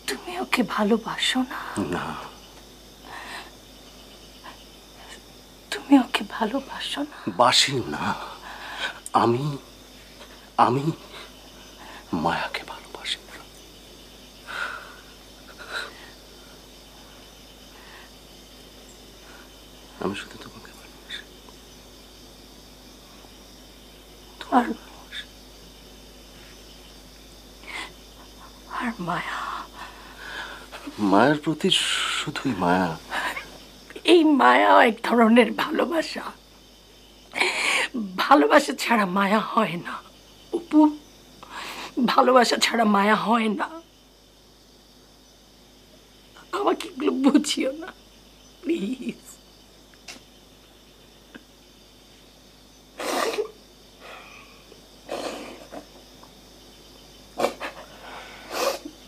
তুমি ওকে ভালোবাসো না? না তুমি ওকে ভালোবাসো না? বাসি না। আমি আমি মায়াকে ভালোবাসি না। আমি শুধু তোমাকে ভালোবাসি। আর আর মায়া, মায়ের প্রতি শুধুই মায়া। এই মায়া এক ধরনের ভালোবাসা। ভালোবাসা ছাড়া মায়া হয় না অপু, ভালোবাসা ছাড়া মায়া হয় না। আমাকে এগুলো বুঝিও না প্লিজ।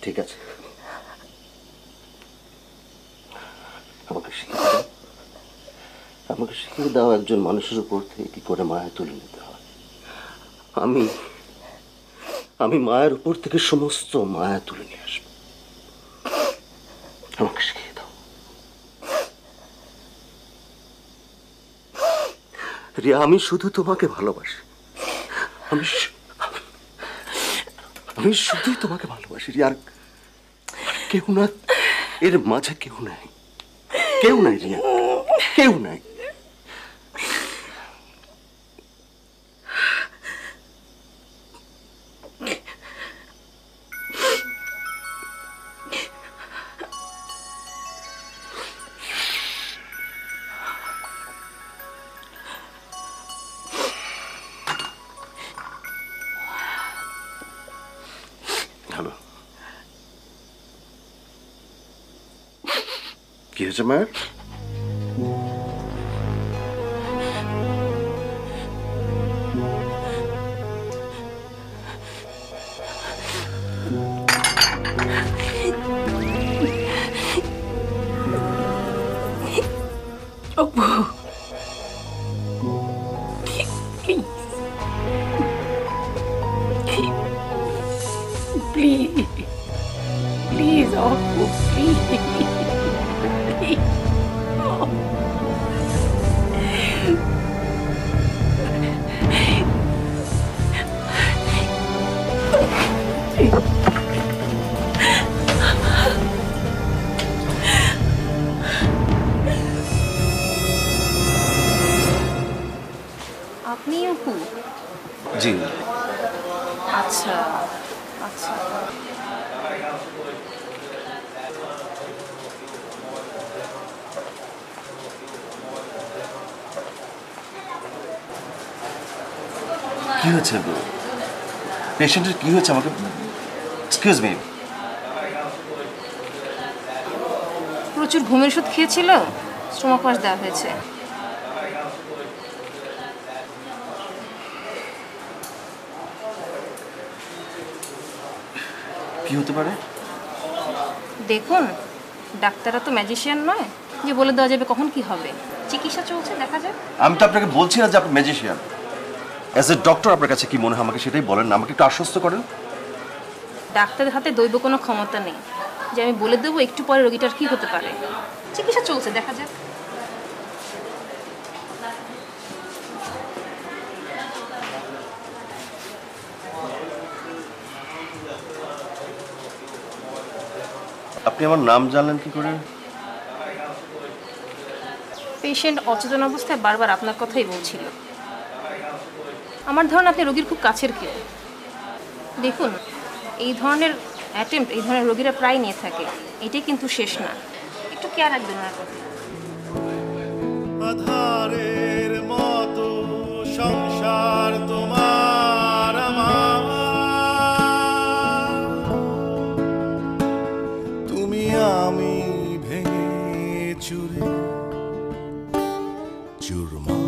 ঠিক আছে, আমাকে শিখিয়ে দাও। আমাকে শিখিয়ে দাও একজন মানুষের উপর থেকে কি করে মায়া তুলে নিতে হয়। আমি মায়ের উপর থেকে সমস্ত মায়া তুলে নিয়ে আসবো। আমাকে শিখিয়ে দাও। রিয়া, আমি শুধু তোমাকে ভালোবাসি। আমি শুধুই তোমাকে ভালোবাসি রিয়া। আর কেউ না, এর মাঝে কেউ নাই। কেউ নাই রিয়া, কেউ নাই। হ্যালো, কি হয়েছে মায়ের? Apu please, please Apu please. আপনি অপু? জি। আচ্ছা আচ্ছা। কি হয়েছে পেশেন্টের? কি হয়েছে আমাকে? Excuse me. প্রচুর ঘুমের ওষুধ খেয়েছিল, স্টোমাক ওয়াশ দেওয়া হয়েছে। কি হতে পারে? দেখুন, ডাক্তাররা তো ম্যাজিশিয়ান নয় যে বলে দেওয়া যাবে কখন কি হবে। চিকিৎসা চলছে, দেখা যাক। আমি তো আপনাকে বলছি না যে আপনি ম্যাজিশিয়ান। অ্যাজ এ ডক্টর আপনার কাছে কি মনে হয় আমাকে সেটাই বলেন, আমাকে একটু আশ্বস্ত করেন। ডাক্তারের হাতে দৈব কোনো ক্ষমতা নেই যে আমি বলে দেবো একটু পরে রোগীটার কি হতে পারে। চিকিৎসা চলছে, দেখা যাক। আপনি আমার নাম জানলেন কি করে? পেশেন্ট অচেতন অবস্থায় বারবার আপনার কথাই বলছিল। আমার ধারণা আপনি রোগীর খুব কাছের কেউ। দেখুন, এই ধরনের অ্যাটেম্প্ট এই ধরনের রোগীরা প্রায় নিয়ে থাকে। এটাই কিন্তু শেষ না, একটু একটু কেয়ার রাখবেন ওনার প্রতি। আধারের মতো সংসার তোমার আমার, তুমি আমি ভেঙে চুরে চুরমার,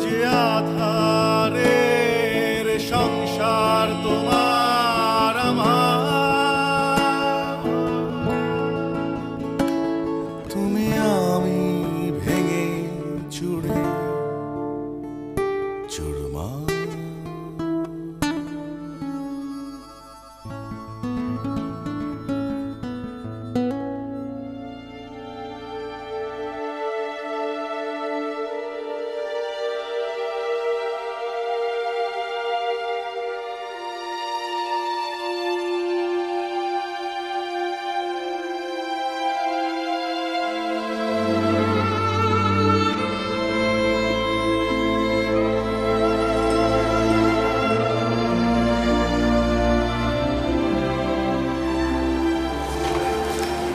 যে আধারের সংসার তোমার আমার, তুমি আমি ভেঙে চুরে চুরমার।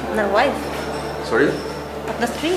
আপনার ওয়াইফ, সরি, আপনার স্ত্রী।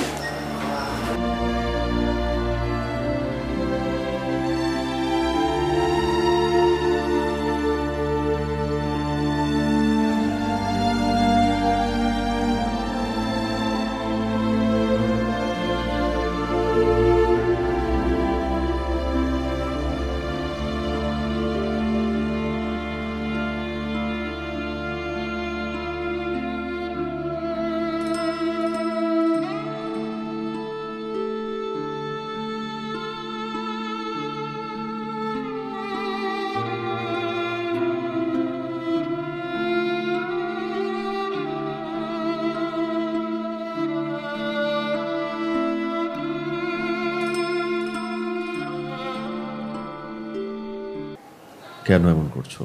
কেন এমন করছো?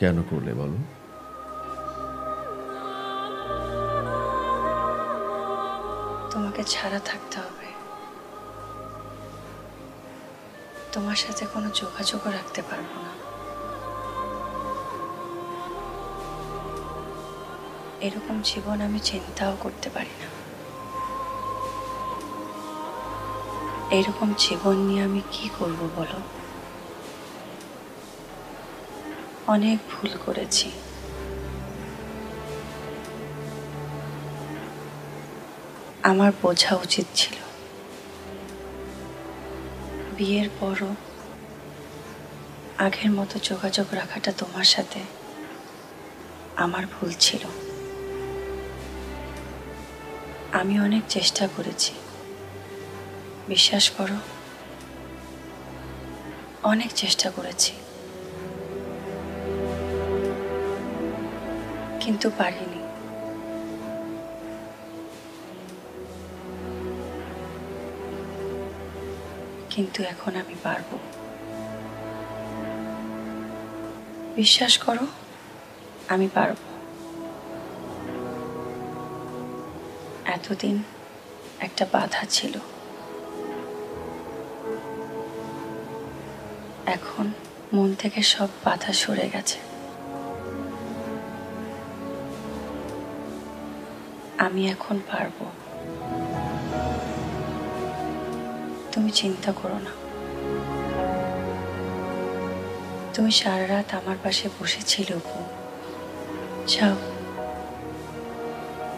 কেন করলে বলো? তোমাকে ছাড়া থাকতে হবে, তোমার সাথে কোনো যোগাযোগও রাখতে পারবো না। এরকম জীবন আমি চিন্তাও করতে পারি না। এরকম জীবন নিয়ে আমি কি করব বলো? অনেক ভুল করেছি, আমার বোঝা উচিত ছিল। বিয়ের পরও আগের মতো যোগাযোগ রাখাটা তোমার সাথে আমার ভুল ছিল। আমি অনেক চেষ্টা করেছি, বিশ্বাস করো, অনেক চেষ্টা করেছি, কিন্তু পারিনি। কিন্তু এখন আমি পারবো, বিশ্বাস করো, আমি পারবো। এতদিন একটা বাধা ছিল, এখন মন থেকে সব বাধা সরে গেছে। আমি এখন পারবো, তুমি চিন্তা করো না। তুমি সারা রাত আমার পাশে বসেছিলে অপু। যাও,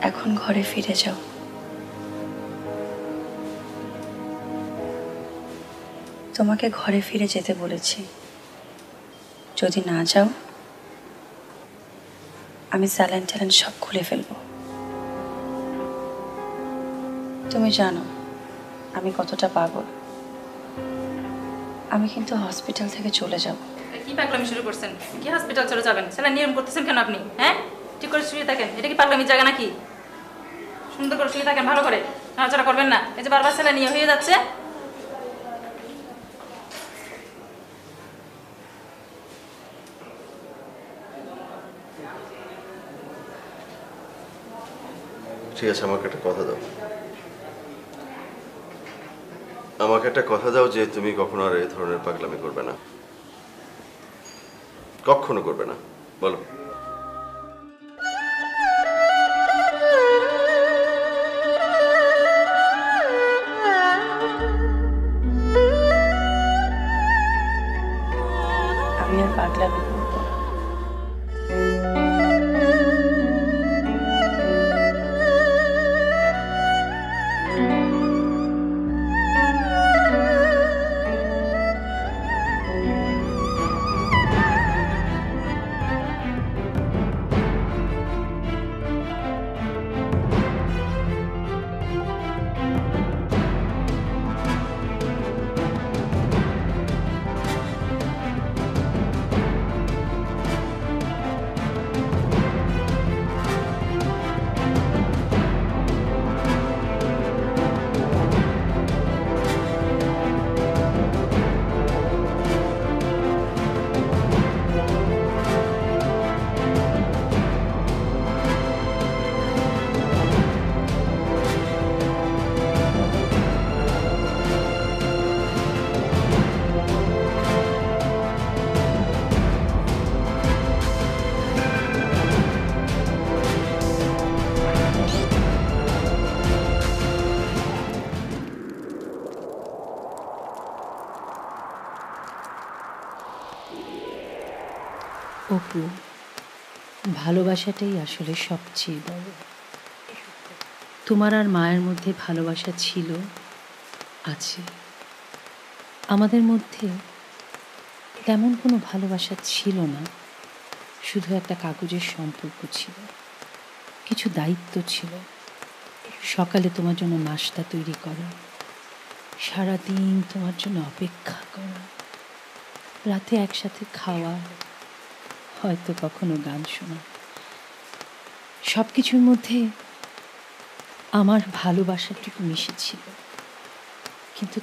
এখন ঘরে ফিরে যাও। তোমাকে ঘরে ফিরে যেতে বলেছি। যদি না যাও, আমি স্যালাইন ট্যালাইন সব খুলে ফেলবো। তুমি জানো আমি কতটা পাগল। আমি কিন্তু হসপিটাল থেকে চলে যাব। কি পাগলামি শুরু করছেন? কি হসপিটাল চলে যাবেন? স্যালাইন নিয়ম করতেছেন কেন আপনি? হ্যাঁ, ঠিক করে শুয়ে থাকেন। এটা কি পাগলামির জায়গা নাকি? সুন্দর করে শুয়ে থাকেন, ভালো করে নাড়াচাড়া করবেন না। এই যে বারবার স্যালাইন নিয়ে হয়ে যাচ্ছে। ঠিক আছে, আমাকে একটা কথা দাও। আমাকে একটা কথা দাও যে তুমি কখনো আর এই ধরনের পাগলামি করবে না। কখনো করবে না। বলো। আমি আর পাগলামি করবো না। অপু, ভালোবাসাটাই আসলে সবচেয়ে বড়। তোমার আর মায়ের মধ্যে ভালোবাসা ছিল, আছে। আমাদের মধ্যে তেমন কোনো ভালোবাসা ছিল না, শুধু একটা কাগজের সম্পর্ক ছিল, কিছু দায়িত্ব ছিল। সকালে তোমার জন্য নাস্তা তৈরি করা, সারাদিন তোমার জন্য অপেক্ষা করা, রাতে একসাথে খাওয়া, হয়তো কখনো গান শোনা। সব কিছুর মধ্যে আমার ভালোবাসাটুকু মিশেছিল। কিন্তু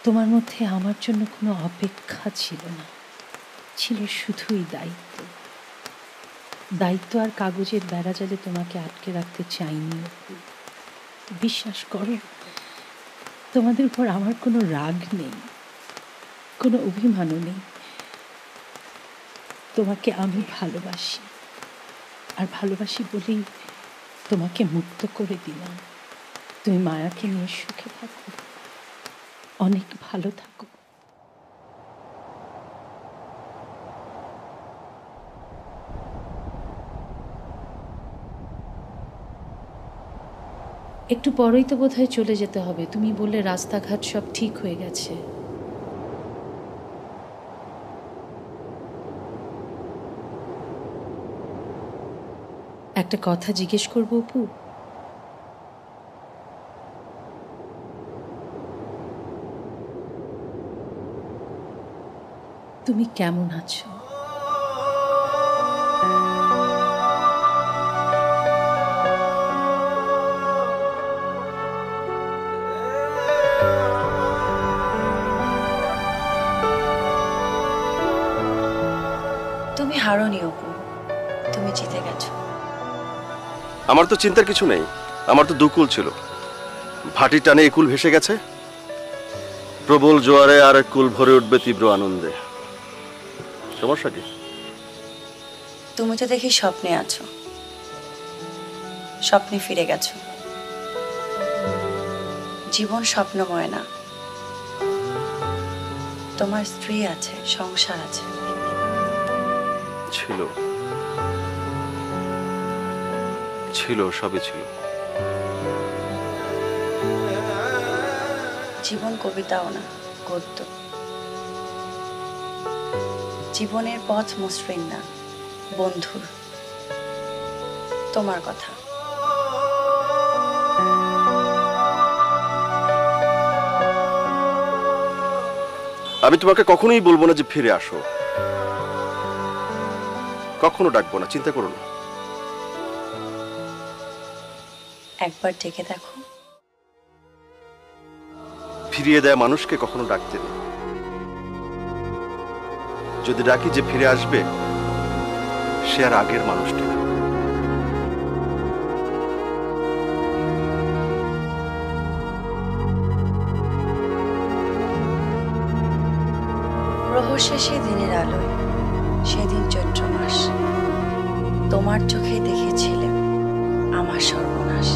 তোমার মধ্যে আমার জন্য কোনো অপেক্ষা ছিল না, ছিল শুধুই দায়িত্ব। দায়িত্ব আর কাগজের বেড়াজালে তোমাকে আটকে রাখতে চাইনি। বিশ্বাস করো, তোমাদের উপর আমার কোনো রাগ নেই, কোনো অভিমানও নেই। তোমাকে আমি ভালোবাসি, আর ভালোবাসি বলেই তোমাকে মুক্ত করে দিলাম। তুমি মায়াকে নিয়ে সুখে থাকো, অনেক ভালো থাকো। একটু পরেই তো বোধহয় চলে যেতে হবে। তুমি বললে রাস্তাঘাট সব ঠিক হয়ে গেছে। একটা কথা জিজ্ঞেস করবো অপু? তুমি কেমন আছো? তুমি হারোনি অপু, তুমি জিতে গেছো। আমার তো চিন্তার কিছু নেই, আমার তো দুকুল ছিল, ভাটি টানে একুল ভেসে গেছে। প্রবল জোয়ারে আর এক কুল ভরে উঠবে তীব্র আনন্দে। সমস্যা কি? তুমি তো দেখি স্বপ্নে আছো, স্বপ্নে ফিরে গেছো। জীবন স্বপ্নময় না, তোমার স্ত্রী আছে, সংসার আছে। ছিল ছিল সবই ছিল। জীবন কবিতাও না, গদ্য। জীবনের পথ মসৃণ না, বন্ধুর। তোমার কথা। আমি তোমাকে কখনোই বলবো না যে ফিরে আসো, কখনো ডাকবো না, চিন্তা করো না। একবার ডেকে দেখো। ফিরিয়ে দেয় মানুষকে কখনো ডাকতে নেই। যদি ডাকি যে ফিরে আসবে, সে আর আগের মানুষটি না। প্রহর সর্বশেষে দিনের আলোয় সেদিন চৈত্র মাস তোমার চোখে দেখেছিলাম আমার সর্বনাশ।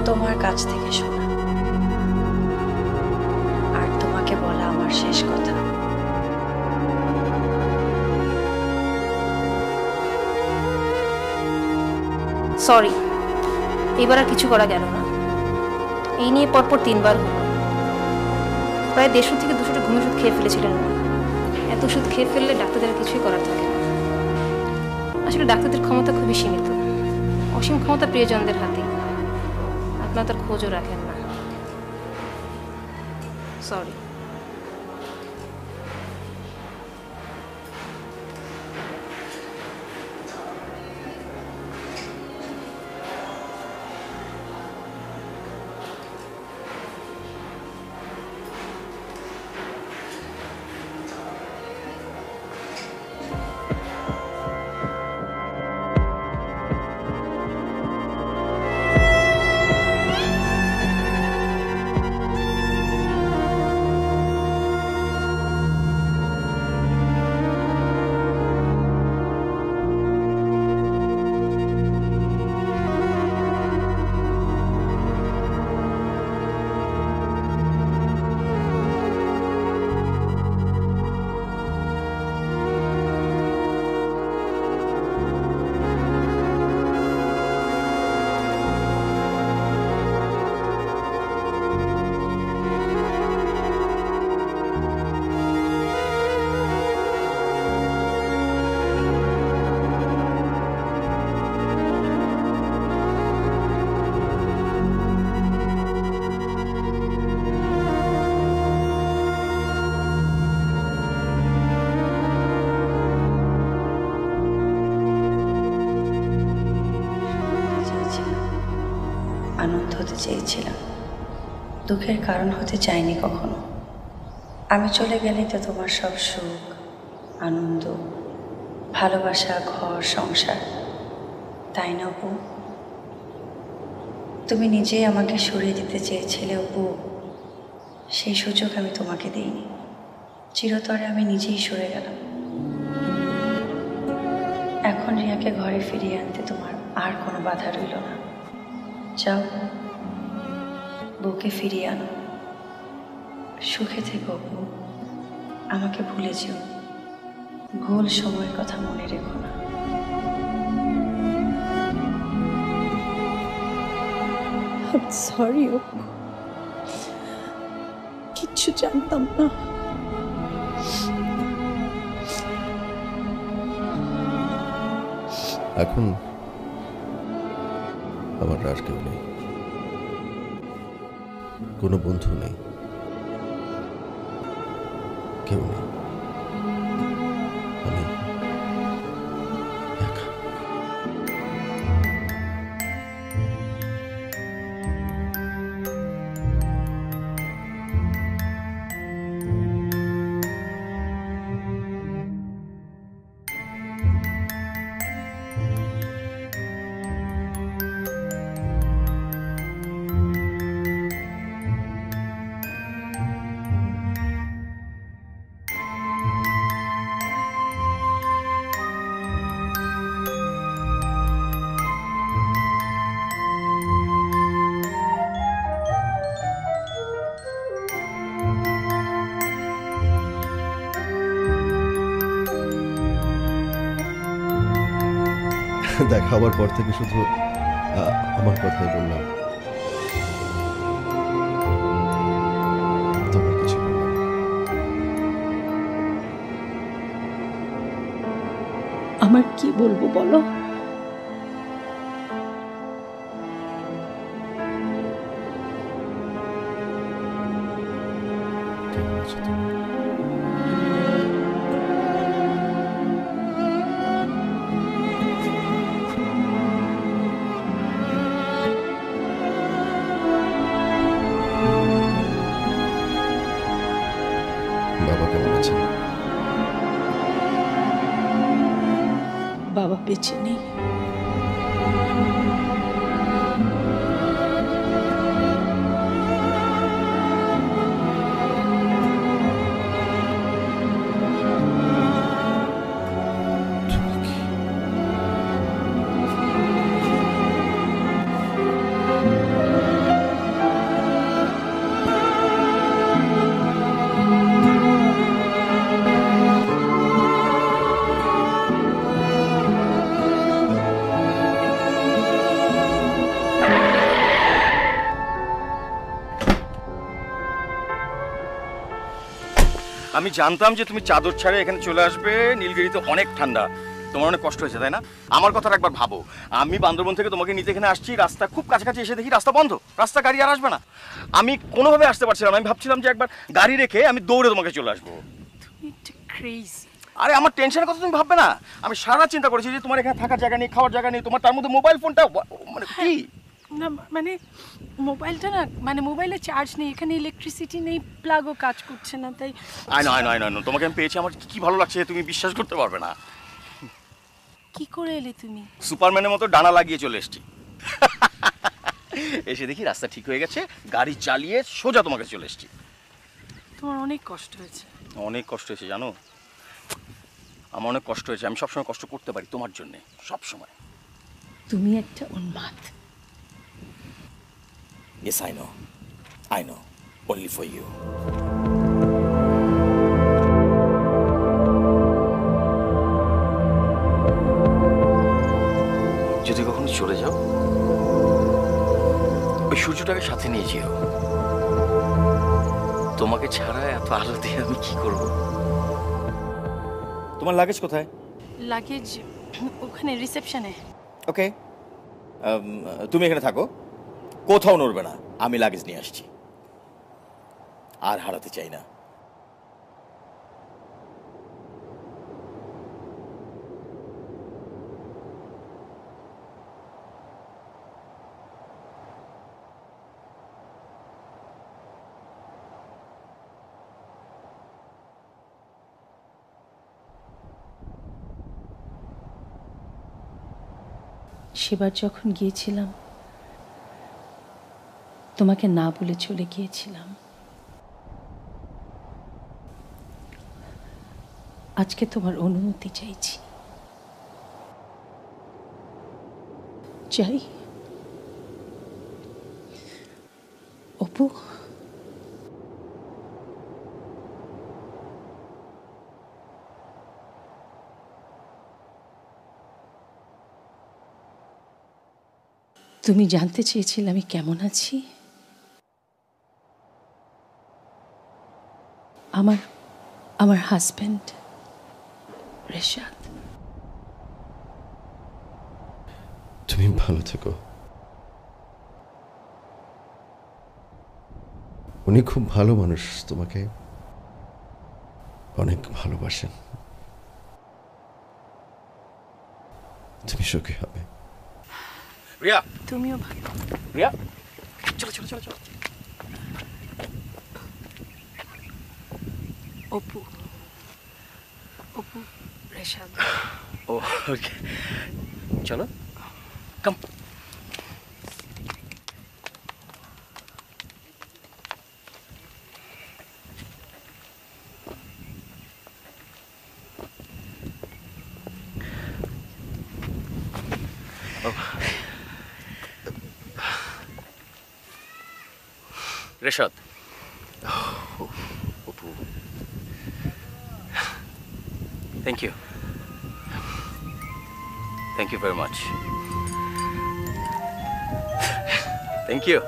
তোমার কাছ থেকে শোনা আর তোমাকে বলা আমার শেষ কথা। সরি, এবার আর কিছু করা গেল না। এই নিয়ে পরপর 3 বার হলো। প্রায় 150 থেকে 200টা ঘুমের ওষুধ খেয়ে ফেলেছিলেন উনি। এত ওষুধ খেয়ে ফেললে ডাক্তারদের কিছুই করার থাকে না। আসলে ডাক্তারদের ক্ষমতা খুবই সীমিত, অসীম ক্ষমতা প্রিয়জনদের হাতে। আপনারা তার খোঁজও রাখেন না। সরি। আনন্দ হতে চেয়েছিলাম, দুঃখের কারণ হতে চাইনি কখনো। আমি চলে গেলেই তো তোমার সব সুখ, আনন্দ, ভালোবাসা, ঘর সংসার, তাই না অপু? তুমি নিজেই আমাকে সরিয়ে দিতে চেয়েছিলে অপু, সেই সুযোগ আমি তোমাকে দিইনি। চিরতরে আমি নিজেই সরে গেলাম। এখন রিয়াকে ঘরে ফিরিয়ে আনতে তোমার আর কোনো বাধা রইল না। যাও, বউকে ফিরিয়ে আনো। সুখে থেকো অপু, আমাকে ভুলে যেও। ভুল সময়ের কথা মনে রেখো না। সরি অপু, কিচ্ছু জানতাম না। এখন আমার আর কেউ নেই, কোনো বন্ধু নেই, কেউ নেই। আমি একা। দেখা হওয়ার পর থেকে শুধু আমার কথাই বললাম, তোমার কিছু বললাম না। আমার কি বলবো বলো? কেমন আছো তুমি? বাবা কেমন আছেন? বাবা বেঁচে নেই। আমি জানতাম যে তুমি চাদর ছাড়ে এখানে চলে আসবে। নীলগিরিতে অনেক ঠান্ডা, তোমার অনেক কষ্ট হয়েছে, তাই না? আমার কথাটা একবার ভাবো, আমি বান্দরবন থেকে তোমাকে নিতে এখানে আসছি, রাস্তা খুব কাছাকাছি এসে দেখি রাস্তা বন্ধ, রাস্তা গাড়ি আর আসবে না। আমি কোনোভাবে আসতে পারছিলাম না। আমি ভাবছিলাম যে একবার গাড়ি রেখে আমি দৌড়ে তোমাকে চলে আসবো। আরে আমার টেনশনের কথা তুমি ভাববে না। আমি সারা চিন্তা করেছি যে তোমার এখানে থাকার জায়গা নেই, খাওয়ার জায়গা নেই, তোমার তার মধ্যে মোবাইল ফোনটা মানে কি না, মানে মোবাইলটা না, মানে মোবাইলে চার্জ নেই, এখানে ইলেকট্রিসিটি নেই, প্লাগও কাজ করছে না, তাই আই নো তোমাকে আমি পেয়েছি, আমার কি ভালো লাগছে তুমি বিশ্বাস করতে পারবে না। কি করে এলে তুমি? সুপারম্যানের মতো ডানা লাগিয়ে চলে এসেছি। এসে দেখি রাস্তা ঠিক হয়ে গেছে, গাড়ি চালিয়ে সোজা তোমাকে চলে এসেছি। তোমার অনেক কষ্ট হয়েছে। অনেক কষ্ট হয়েছে জানো, আমার অনেক কষ্ট হয়েছে। আমি সবসময় কষ্ট করতে পারি তোমার জন্যে, সবসময়। তুমি একটা উন্মাদ। Yes, I know, only for you. যদি কখনো চলে যাও, ওই সূর্যটাকে সাথে নিয়ে যেও। তোমাকে ছাড়া এত আলো দিয়ে আমি কি করব? তোমার লাগেজ কোথায়? লাগেজ ওখানে রিসেপশনে। ওকে, তুমি এখানে থাকো, কোথাও নড়বে না, আমি লাগেজ নিয়ে আসছি। আর হারাতে চাই না। সেবার যখন গিয়েছিলাম তোমাকে না বলে চলে গিয়েছিলাম। আজকে তোমার অনুমতি চাইছি। চাই অপু, তুমি জানতে চেয়েছিলে আমি কেমন আছি। আমার হাজব্যান্ড রেশাদ। তুমি ভালো থেকো। উনি খুব ভালো মানুষ, তোমাকে অনেক ভালোবাসেন। তুমি সুখী হবে। রিয়া, তুমিও ভালো। রিয়া, চলো চলো চলো চলো। অপু রেশাদ। ও ওকে, চলো come. Reshad, Apu, thank you very much. Thank you.